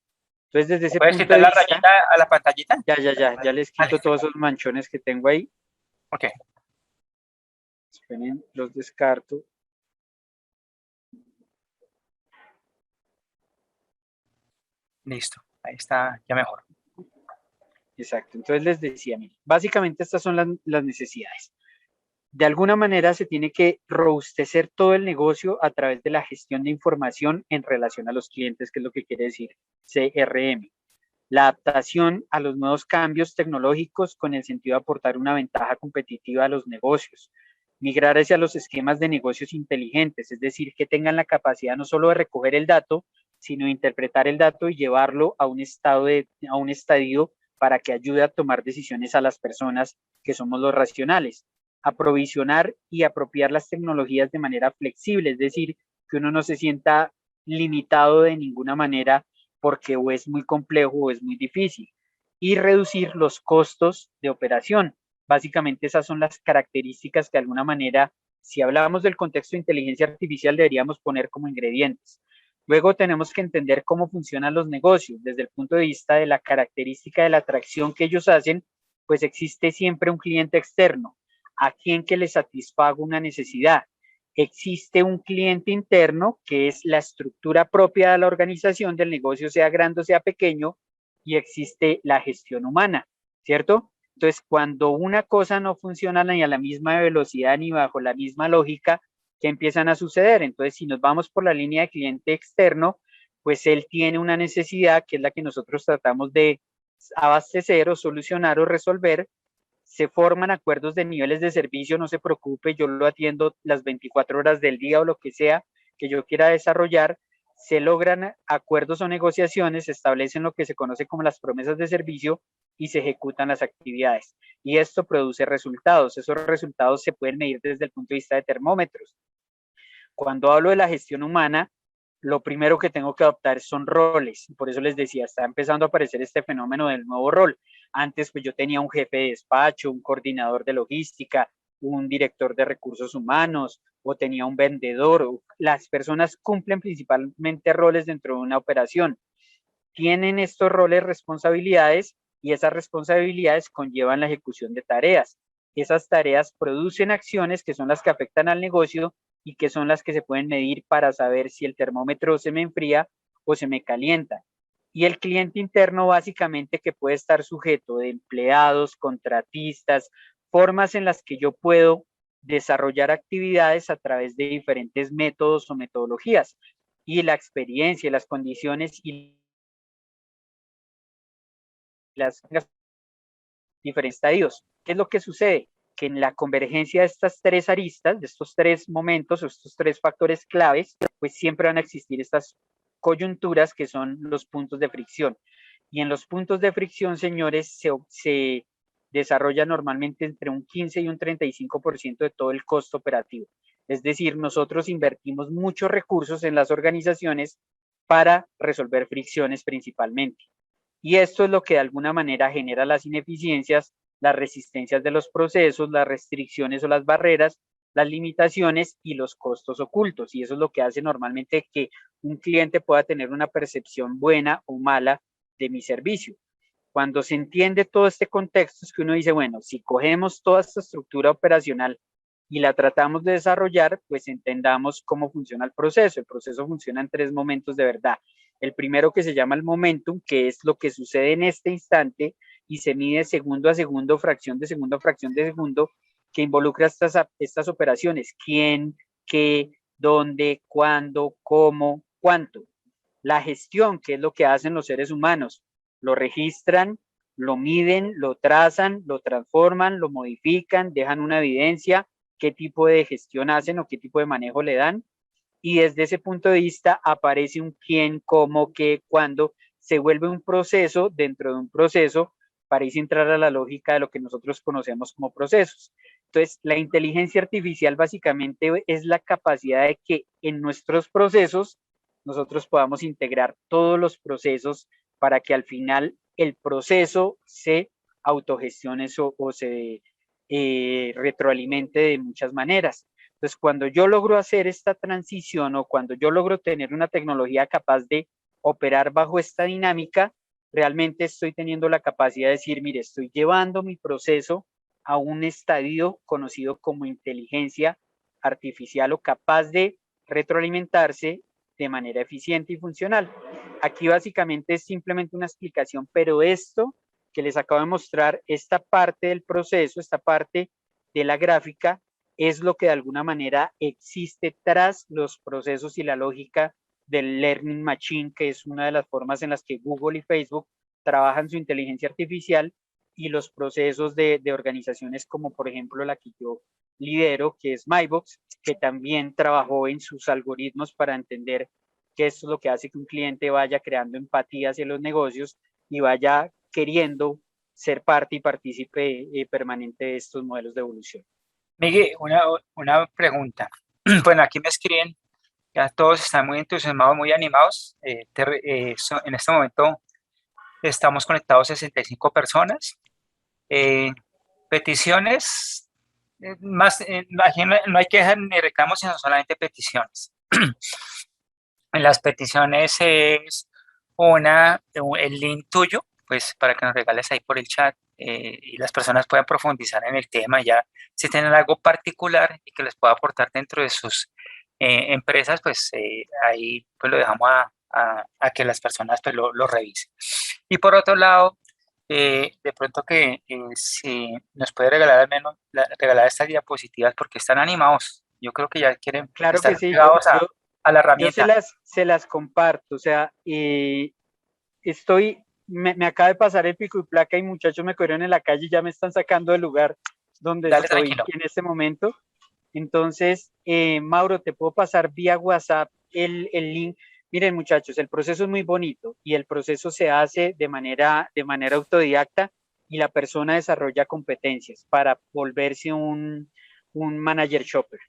Entonces, desde ese ¿Puedes punto quitar de la vista, rayita a la pantallita? Ya les quito todos esos manchones que tengo ahí. Ok. Esperen, los descarto. Listo, ahí está, ya mejor. Exacto, entonces les decía, mire, básicamente estas son las necesidades. De alguna manera se tiene que robustecer todo el negocio a través de la gestión de información en relación a los clientes, que es lo que quiere decir CRM. La adaptación a los nuevos cambios tecnológicos con el sentido de aportar una ventaja competitiva a los negocios. Migrar hacia los esquemas de negocios inteligentes, es decir, que tengan la capacidad no solo de recoger el dato, sino de interpretar el dato y llevarlo a un estadio para que ayude a tomar decisiones a las personas que somos los racionales. Aprovisionar y apropiar las tecnologías de manera flexible, es decir, que uno no se sienta limitado de ninguna manera porque o es muy complejo o es muy difícil. Y reducir los costos de operación. Básicamente esas son las características que de alguna manera, si hablamos del contexto de inteligencia artificial, deberíamos poner como ingredientes. Luego tenemos que entender cómo funcionan los negocios desde el punto de vista de la característica de la atracción que ellos hacen, pues existe siempre un cliente externo, a quien que le satisfaga una necesidad. Existe un cliente interno que es la estructura propia de la organización del negocio, sea grande o sea pequeño, y existe la gestión humana, ¿cierto? Entonces, cuando una cosa no funciona ni a la misma velocidad ni bajo la misma lógica, ¿qué empiezan a suceder? Entonces, si nos vamos por la línea de cliente externo, pues él tiene una necesidad que es la que nosotros tratamos de abastecer o solucionar o resolver. Se forman acuerdos de niveles de servicio, no se preocupe, yo lo atiendo las 24 horas del día o lo que sea que yo quiera desarrollar. Se logran acuerdos o negociaciones, se establecen lo que se conoce como las promesas de servicio y se ejecutan las actividades. Y esto produce resultados. Esos resultados se pueden medir desde el punto de vista de termómetros. Cuando hablo de la gestión humana, lo primero que tengo que adoptar son roles. Por eso les decía, está empezando a aparecer este fenómeno del nuevo rol. Antes, pues yo tenía un jefe de despacho, un coordinador de logística, un director de recursos humanos, o tenía un vendedor. Las personas cumplen principalmente roles dentro de una operación. Tienen estos roles responsabilidades y esas responsabilidades conllevan la ejecución de tareas. Esas tareas producen acciones que son las que afectan al negocio y que son las que se pueden medir para saber si el termómetro se me enfría o se me calienta. Y el cliente interno básicamente que puede estar sujeto de empleados, contratistas, formas en las que yo puedo desarrollar actividades a través de diferentes métodos o metodologías. Y la experiencia, las condiciones y las diferentes estadios. ¿Qué es lo que sucede? Que en la convergencia de estas tres aristas, de estos tres momentos o estos tres factores claves, pues siempre van a existir estas coyunturas que son los puntos de fricción. Y en los puntos de fricción, señores, se desarrolla normalmente entre un 15 y un 35% de todo el costo operativo. Es decir, nosotros invertimos muchos recursos en las organizaciones para resolver fricciones principalmente. Y esto es lo que de alguna manera genera las ineficiencias, las resistencias de los procesos, las restricciones o las barreras, las limitaciones y los costos ocultos. Y eso es lo que hace normalmente que un cliente pueda tener una percepción buena o mala de mi servicio. Cuando se entiende todo este contexto es que uno dice, bueno, si cogemos toda esta estructura operacional y la tratamos de desarrollar, pues entendamos cómo funciona el proceso. El proceso funciona en tres momentos de verdad. El primero que se llama el momentum, que es lo que sucede en este instante y se mide segundo a segundo, fracción de segundo a fracción de segundo, que involucra estas operaciones. ¿Quién, qué, dónde, cuándo, cómo, cuánto? La gestión, que es lo que hacen los seres humanos. Lo registran, lo miden, lo trazan, lo transforman, lo modifican, dejan una evidencia, qué tipo de gestión hacen o qué tipo de manejo le dan. Y desde ese punto de vista aparece un quién, cómo, qué, cuándo, se vuelve un proceso dentro de un proceso, parece entrar a la lógica de lo que nosotros conocemos como procesos. Entonces, la inteligencia artificial básicamente es la capacidad de que en nuestros procesos nosotros podamos integrar todos los procesos para que al final el proceso se autogestione o se retroalimente de muchas maneras. Entonces, cuando yo logro hacer esta transición o cuando yo logro tener una tecnología capaz de operar bajo esta dinámica, realmente estoy teniendo la capacidad de decir, mire, estoy llevando mi proceso a un estadio conocido como inteligencia artificial o capaz de retroalimentarse de manera eficiente y funcional. Aquí básicamente es simplemente una explicación, pero esto que les acabo de mostrar, esta parte del proceso, esta parte de la gráfica, es lo que de alguna manera existe tras los procesos y la lógica del Learning Machine, que es una de las formas en las que Google y Facebook trabajan su inteligencia artificial y los procesos de organizaciones como por ejemplo la que yo lidero, que es MyBox, que también trabajó en sus algoritmos para entender que esto es lo que hace que un cliente vaya creando empatía hacia los negocios y vaya queriendo ser parte y partícipe permanente de estos modelos de evolución. Miguel, una pregunta. Bueno, aquí me escriben, ya todos están muy entusiasmados, muy animados. En este momento estamos conectados 65 personas. Peticiones, aquí no hay quejas ni reclamos, sino solamente peticiones. En las peticiones es el link tuyo, pues para que nos regales ahí por el chat y las personas puedan profundizar en el tema ya, si tienen algo particular y que les pueda aportar dentro de sus empresas, pues ahí pues lo dejamos a que las personas pues lo revisen. Y por otro lado, de pronto que si nos puede regalar al menos regalar estas diapositivas porque están animados. Yo creo que ya quieren claro estar que sí, pegados a la herramienta. Yo se las comparto, o sea, estoy me acaba de pasar el pico y placa y muchachos me corrieron en la calle y ya me están sacando del lugar donde Dale, estoy tranquilo. en este momento. Entonces, Mauro, te puedo pasar vía WhatsApp el link. Miren, muchachos, el proceso es muy bonito y el proceso se hace de manera autodidacta y la persona desarrolla competencias para volverse un manager shopper.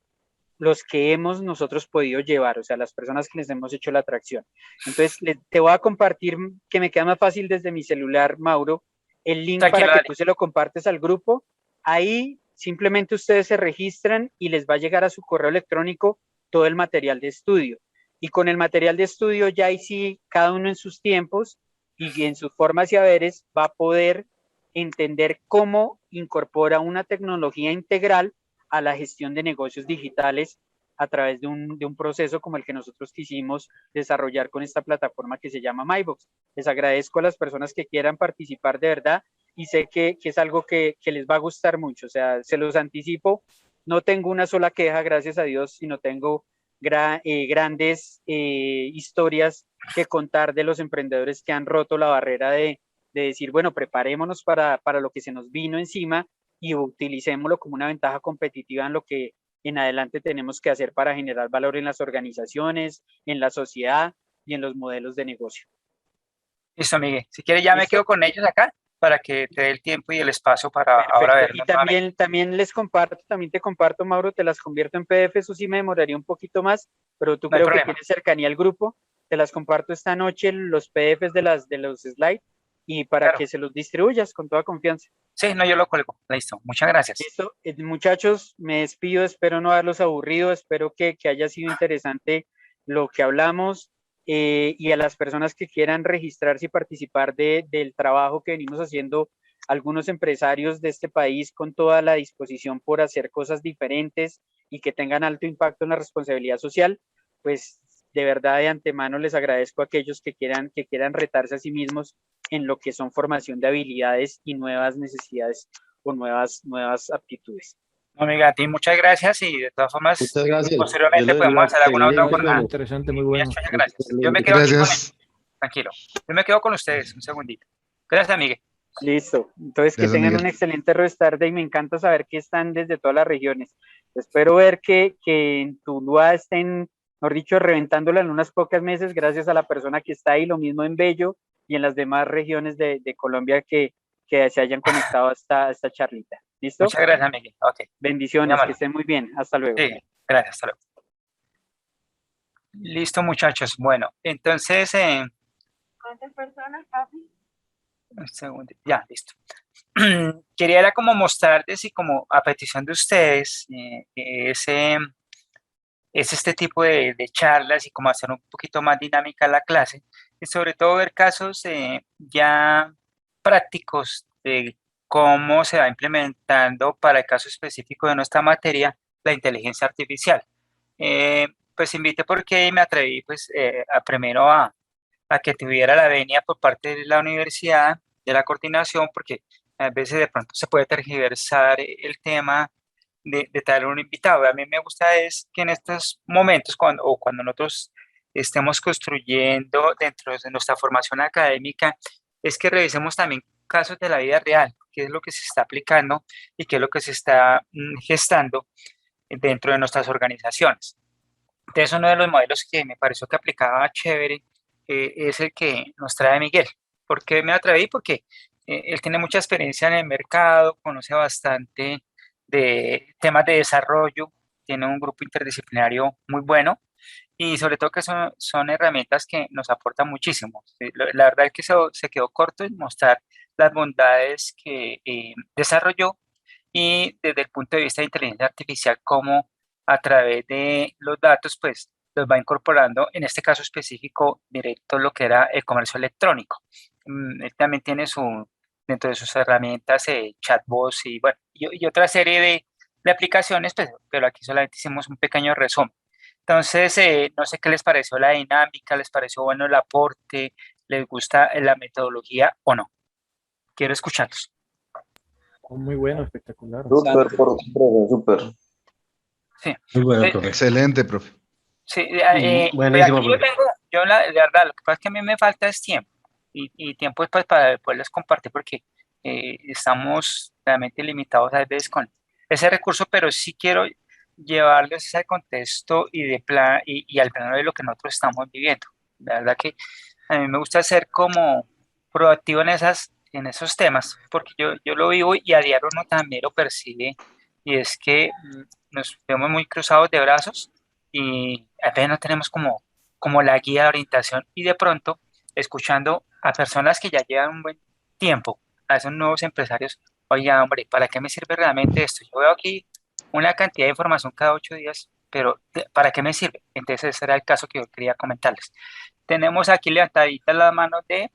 Los que hemos nosotros podido llevar, o sea, las personas que les hemos hecho la atracción. Entonces, te voy a compartir, que me queda más fácil desde mi celular, Mauro, el link Tranquilo, para que dale. tú se lo compartes al grupo. Ahí simplemente ustedes se registran y les va a llegar a su correo electrónico todo el material de estudio. Y con el material de estudio ya ahí sí, cada uno en sus tiempos y en sus formas y haberes va a poder entender cómo incorpora una tecnología integral a la gestión de negocios digitales a través de un proceso como el que nosotros quisimos desarrollar con esta plataforma que se llama MyBox. Les agradezco a las personas que quieran participar de verdad y sé que es algo que les va a gustar mucho. O sea, se los anticipo, no tengo una sola queja, gracias a Dios, sino tengo grandes historias que contar de los emprendedores que han roto la barrera de decir, bueno, preparémonos para lo que se nos vino encima y utilicémoslo como una ventaja competitiva en lo que en adelante tenemos que hacer para generar valor en las organizaciones, en la sociedad y en los modelos de negocio. Listo, Miguel. Si quieres, ya me ¿Listo? quedo con ellos acá para que te dé el tiempo y el espacio para ahora Perfecto. vernos Y nuevamente. también te comparto, Mauro, te las convierto en PDF, eso sí me demoraría un poquito más, pero tú No hay creo que problema. tienes cercanía al grupo, te las comparto esta noche, los PDFs de los slides, y para Claro. que se los distribuyas con toda confianza. Sí, no, yo lo cuelgo. Listo. Muchas gracias. Listo, muchachos, me despido, espero no haberlos aburrido, espero que haya sido interesante lo que hablamos, y a las personas que quieran registrarse y participar del trabajo que venimos haciendo algunos empresarios de este país con toda la disposición por hacer cosas diferentes y que tengan alto impacto en la responsabilidad social, pues de verdad de antemano les agradezco a aquellos que quieran retarse a sí mismos en lo que son formación de habilidades y nuevas necesidades o nuevas aptitudes. No, Miguel, a ti muchas gracias y de todas formas, Muchas gracias. posteriormente Dios lo podemos bendiga, hacer alguna otra excelente, jornada. bueno. Interesante, muy Muchas bueno. gracias. Yo me quedo aquí con Gracias. él. Tranquilo. Yo me quedo con ustedes un segundito. Gracias, Miguel. Listo. Entonces, que Gracias, tengan Miguel. un excelente resto de tarde y me encanta saber que están desde todas las regiones. Espero ver que en Tuluá estén, mejor dicho, reventándola en unas pocas meses gracias a la persona que está ahí, lo mismo en Bello y en las demás regiones de Colombia que se hayan conectado a esta charlita. ¿Listo? Muchas gracias, Miguel. Ok. Bendiciones, Muy que estén muy bien. Hasta luego. Sí, gracias. Hasta luego. Listo, muchachos. Bueno, entonces, ¿Cuántas personas, papi? un segundo. Ya, listo. Quería era como mostrarles y como a petición de ustedes, es este tipo de charlas y como hacer un poquito más dinámica la clase y sobre todo ver casos ya prácticos de cómo se va implementando para el caso específico de nuestra materia la inteligencia artificial. Pues invité porque me atreví pues primero a que tuviera la venia por parte de la universidad, de la coordinación, porque a veces de pronto se puede tergiversar el tema de traer un invitado. A mí me gusta es que en estos momentos, cuando nosotros estemos construyendo dentro de nuestra formación académica, es que revisemos también casos de la vida real, qué es lo que se está aplicando y qué es lo que se está gestando dentro de nuestras organizaciones. Entonces, uno de los modelos que me pareció que aplicaba chévere es el que nos trae Miguel. ¿Por qué me atreví? Porque él tiene mucha experiencia en el mercado, conoce bastante de temas de desarrollo, tiene un grupo interdisciplinario muy bueno y sobre todo que son herramientas que nos aportan muchísimo. La verdad es que se quedó corto en mostrar las bondades que desarrolló y desde el punto de vista de inteligencia artificial, cómo a través de los datos, pues los va incorporando, en este caso específico, directo lo que era el comercio electrónico. Él también tiene dentro de sus herramientas chatbots y, bueno, y otra serie de aplicaciones, pues, pero aquí solamente hicimos un pequeño resumen. Entonces, no sé qué les pareció la dinámica, les pareció bueno el aporte, les gusta la metodología o no. Quiero escucharlos. Muy bueno, espectacular. Súper, profe, súper. Sí. Muy bueno, profe. Excelente, profe. Sí, Buenísimo, aquí yo profe. la verdad, lo que pasa es que a mí me falta es tiempo. y tiempo pues, para poderles compartir porque estamos realmente limitados a veces con ese recurso, pero sí quiero llevarles ese contexto y al plano de lo que nosotros estamos viviendo. La verdad que a mí me gusta ser como proactivo en esos temas, porque yo lo vivo y a diario uno también lo percibe, y es que nos vemos muy cruzados de brazos y a veces no tenemos como la guía de orientación y de pronto escuchando a personas que ya llevan un buen tiempo, a esos nuevos empresarios, oiga, hombre, ¿para qué me sirve realmente esto? Yo veo aquí una cantidad de información cada 8 días, pero ¿para qué me sirve? Entonces ese era el caso que yo quería comentarles. Tenemos aquí levantaditas las manos de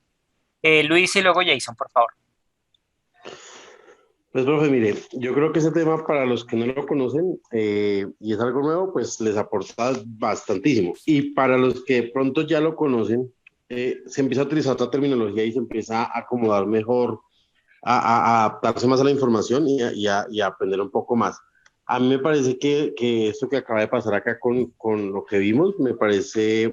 Luis y luego Jason, por favor. Pues, profe, mire, yo creo que ese tema para los que no lo conocen y es algo nuevo, pues les aporta bastantísimo. Y para los que de pronto ya lo conocen, se empieza a utilizar otra terminología y se empieza a acomodar mejor, a adaptarse más a la información y a aprender un poco más. A mí me parece que esto que acaba de pasar acá con lo que vimos, me parece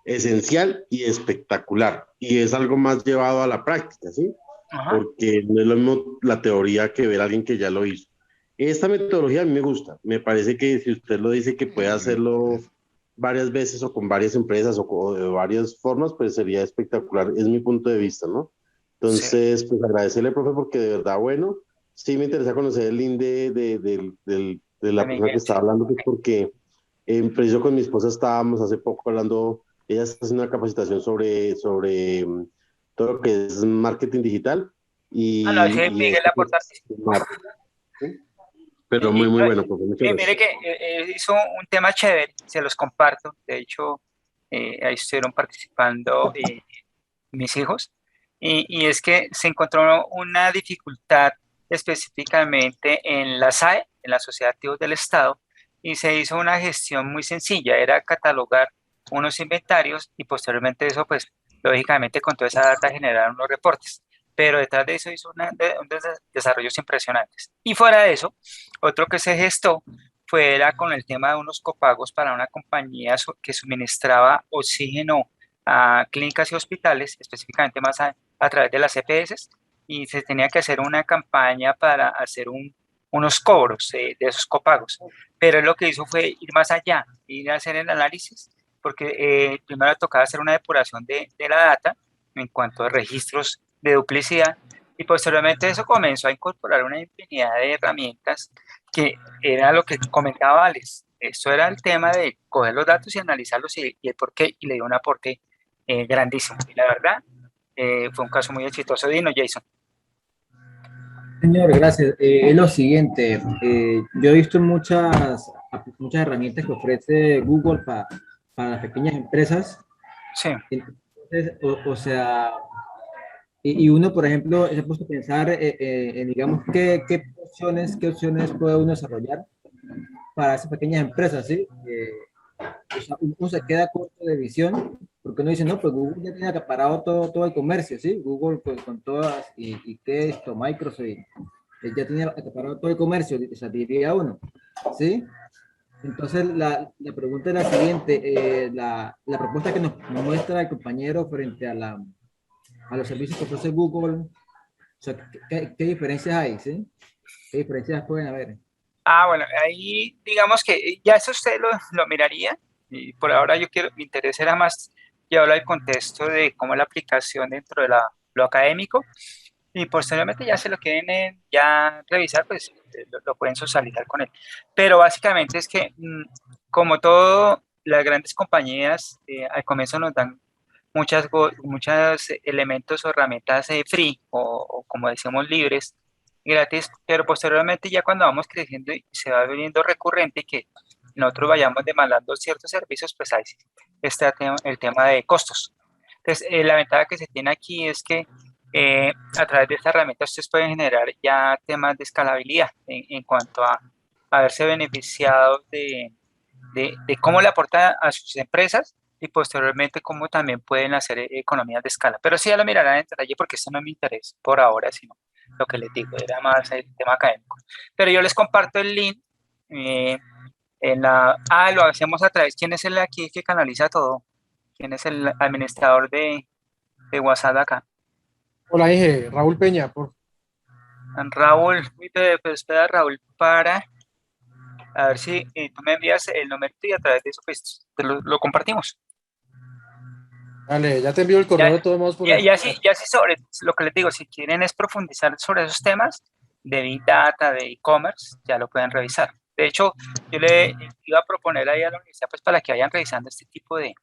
esencial y espectacular. Y es algo más llevado a la práctica, ¿sí? Ajá. Porque no es lo mismo la teoría que ver a alguien que ya lo hizo. Esta metodología a mí me gusta. Me parece que si usted lo dice que puede hacerlo varias veces o con varias empresas o de varias formas, pues sería espectacular. Es mi punto de vista, ¿no? Entonces, pues agradecerle, profe, porque de verdad, bueno, sí me interesa conocer el link de la persona que estaba hablando, pues porque preciso con mi esposa estábamos hace poco hablando, ella está haciendo una capacitación sobre todo lo que es marketing digital No, ese y Miguel aporta. pero muy, muy bueno, profe, muchas Mire gracias. que hizo un tema chévere, se los comparto. De hecho, ahí estuvieron participando mis hijos. Y es que se encontró una dificultad específicamente en la SAE, en la Sociedad de Activos del Estado, y se hizo una gestión muy sencilla, era catalogar unos inventarios y posteriormente eso, pues, lógicamente con toda esa data generar unos reportes. Pero detrás de eso hizo desarrollos impresionantes. Y fuera de eso, otro que se gestó era con el tema de unos copagos para una compañía que suministraba oxígeno a clínicas y hospitales, específicamente más a través de las EPS, y se tenía que hacer una campaña para hacer unos cobros de esos copagos. Pero él lo que hizo fue ir más allá, ir a hacer el análisis, porque primero tocaba hacer una depuración de la data en cuanto a registros de duplicidad, y posteriormente eso comenzó a incorporar una infinidad de herramientas que era lo que comentaba Alex. Esto era el tema de coger los datos y analizarlos y el por qué, y le dio un aporte grandísimo. Y la verdad, fue un caso muy exitoso. Dino, Jason. Señor, gracias. Es lo siguiente, yo he visto muchas herramientas que ofrece Google para las pequeñas empresas. Sí. Entonces, o sea, y uno, por ejemplo, se ha puesto a pensar en, digamos, qué opciones puede uno desarrollar para esas pequeñas empresas, ¿sí? O sea, uno se queda corto de visión, porque uno dice, no, pues Google ya tiene acaparado todo el comercio, ¿sí? Google pues, con todas, y qué esto, Microsoft, ya tiene acaparado todo el comercio, o sea, diría uno, ¿sí? Entonces, la pregunta es la siguiente, la propuesta que nos muestra el compañero frente a los servicios que ofrece Google, o sea, ¿qué diferencias hay, sí? ¿Qué diferencias pueden haber? Bueno, ahí digamos que ya eso usted lo miraría, y por ahora mi interés era más llevarlo al contexto de cómo la aplicación dentro de lo académico, y posteriormente ya se lo quieren ya revisar, pues lo pueden socializar con él. Pero básicamente es que, como todo, las grandes compañías al comienzo nos dan muchos elementos o herramientas free o como decimos libres, gratis, pero posteriormente ya cuando vamos creciendo y se va volviendo recurrente que nosotros vayamos demandando ciertos servicios, pues ahí sí está el tema de costos. Entonces, la ventaja que se tiene aquí es que a través de esta herramienta ustedes pueden generar ya temas de escalabilidad en cuanto a haberse beneficiado de cómo le aporta a sus empresas y posteriormente cómo también pueden hacer economías de escala. Pero sí ya lo mirarán en detalle porque esto no es mi interés por ahora, sino lo que les digo, era más el tema académico. Pero yo les comparto el link lo hacemos a través, ¿quién es el aquí que canaliza todo? ¿Quién es el administrador de de WhatsApp acá. Hola, dije, Raúl Peña, Raúl, uy, pero espera, Raúl, para a ver si tú me envías el número y a través de eso pues lo compartimos. Dale, ya te envío el correo de todos modos por Ya sí sobre lo que les digo, si quieren es profundizar sobre esos temas de Big Data, de e-commerce, ya lo pueden revisar. De hecho, yo le iba a proponer ahí a la universidad pues para que vayan revisando este tipo de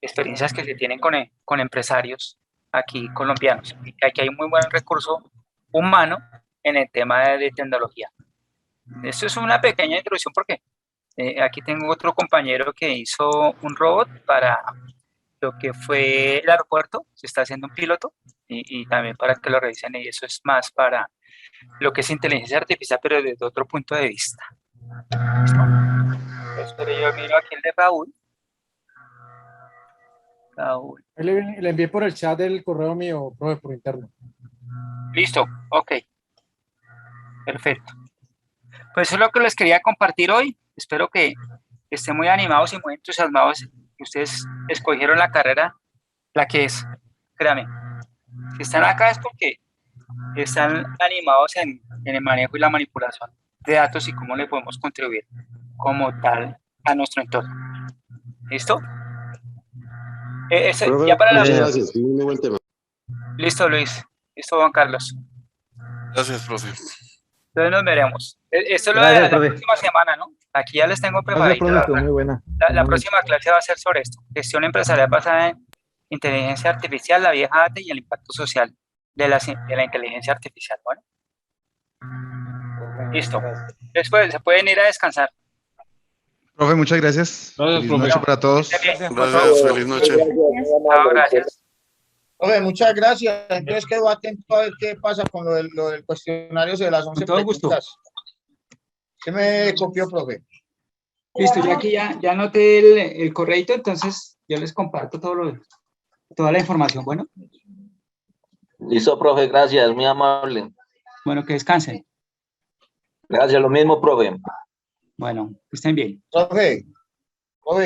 experiencias que se tienen con empresarios aquí colombianos. Y que aquí hay un muy buen recurso humano en el tema de tecnología. Esto es una pequeña introducción porque aquí tengo otro compañero que hizo un robot para lo que fue el aeropuerto, se está haciendo un piloto y también para que lo revisen y eso es más para lo que es inteligencia artificial, pero desde otro punto de vista. ¿Listo? Entonces, pero yo miro aquí el de Raúl. Raúl. Le envié por el chat del correo mío, profe, por interno. Listo, ok. Perfecto. Pues eso es lo que les quería compartir hoy. Espero que estén muy animados y muy entusiasmados. Que ustedes escogieron la carrera, la que es. Créame. Si están acá es porque están animados en el manejo y la manipulación de datos y cómo le podemos contribuir como tal a nuestro entorno. ¿Listo? Ya para Muchas gracias, muy buen tema. Listo, Luis. Listo, Juan Carlos. Gracias, profe. Entonces nos veremos. Esto es lo Gracias, de la profe. próxima semana, ¿no? Aquí ya les tengo Gracias, preparadito. profe, estuvo muy buena. La próxima clase va a ser sobre esto. Gestión empresarial basada en inteligencia artificial, la vieja data y el impacto social de la inteligencia artificial. Bueno. Listo. Después se pueden ir a descansar. Profe, muchas gracias. Feliz noche para todos. Gracias, feliz noche. Chao, gracias. Oye, muchas gracias. Entonces quedo atento a ver qué pasa con lo del cuestionario de las 11 todo gusto. preguntas. ¿Qué me copió, profe? Listo, yo aquí ya anoté el correito, entonces yo les comparto toda la información. Bueno, Listo, profe, gracias, muy amable. bueno, que descansen. Gracias, lo mismo, profe. Bueno, que estén bien. Profe,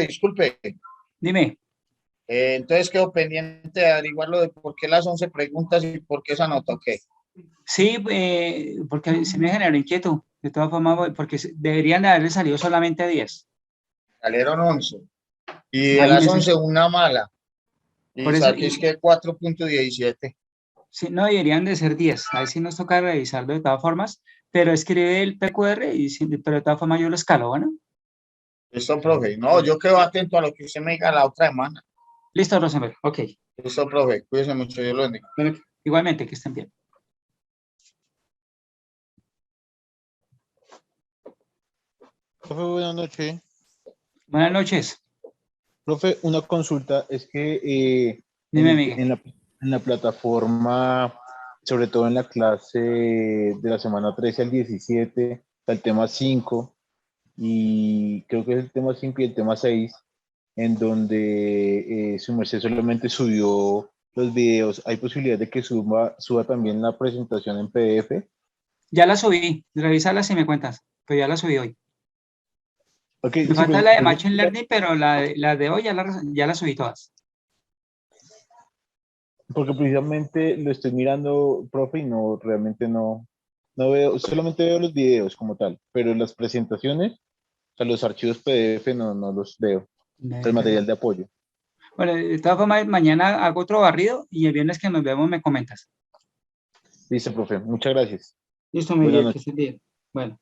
disculpe. Dime. Entonces quedo pendiente de averiguar lo de por qué las 11 preguntas y por qué esa nota, ¿ok? Sí, porque se me generó inquietud. De todas formas, porque deberían de haberle salido solamente 10. Salieron 11. Y de las 11, una mala. Y Por eso, saqué es que 4.17. Sí, no, deberían de ser 10. Ahí sí nos toca revisarlo de todas formas, pero escribe el PQR, pero de todas formas yo lo escalo, ¿bueno? Listo, profe. No, yo quedo atento a lo que usted me diga la otra semana. Listo, Rosenberg. Ok. Listo, profe. Cuídense mucho. Dios lo bendiga. Bueno, igualmente, que estén bien. Profe, buenas noches. Buenas noches. Profe, una consulta. Es que Dime, Miguel. en la plataforma, sobre todo en la clase de la semana 13 al 17, está el tema 5, y creo que es el tema 5 y el tema 6, en donde su merced solamente subió los videos. ¿Hay posibilidad de que suba también la presentación en PDF? Ya la subí. Revísala si me cuentas, pero ya la subí hoy. Okay, Me falta la de Machine Learning, pero la de hoy ya la subí todas. Porque precisamente lo estoy mirando, profe, y no, realmente no veo, solamente veo los videos como tal, pero las presentaciones, o sea, los archivos PDF no los veo, el material de apoyo. Bueno, de todas formas, mañana hago otro barrido y el viernes que nos vemos me comentas. Listo, profe, muchas gracias. Listo, Miguel, que estés bien. Bueno.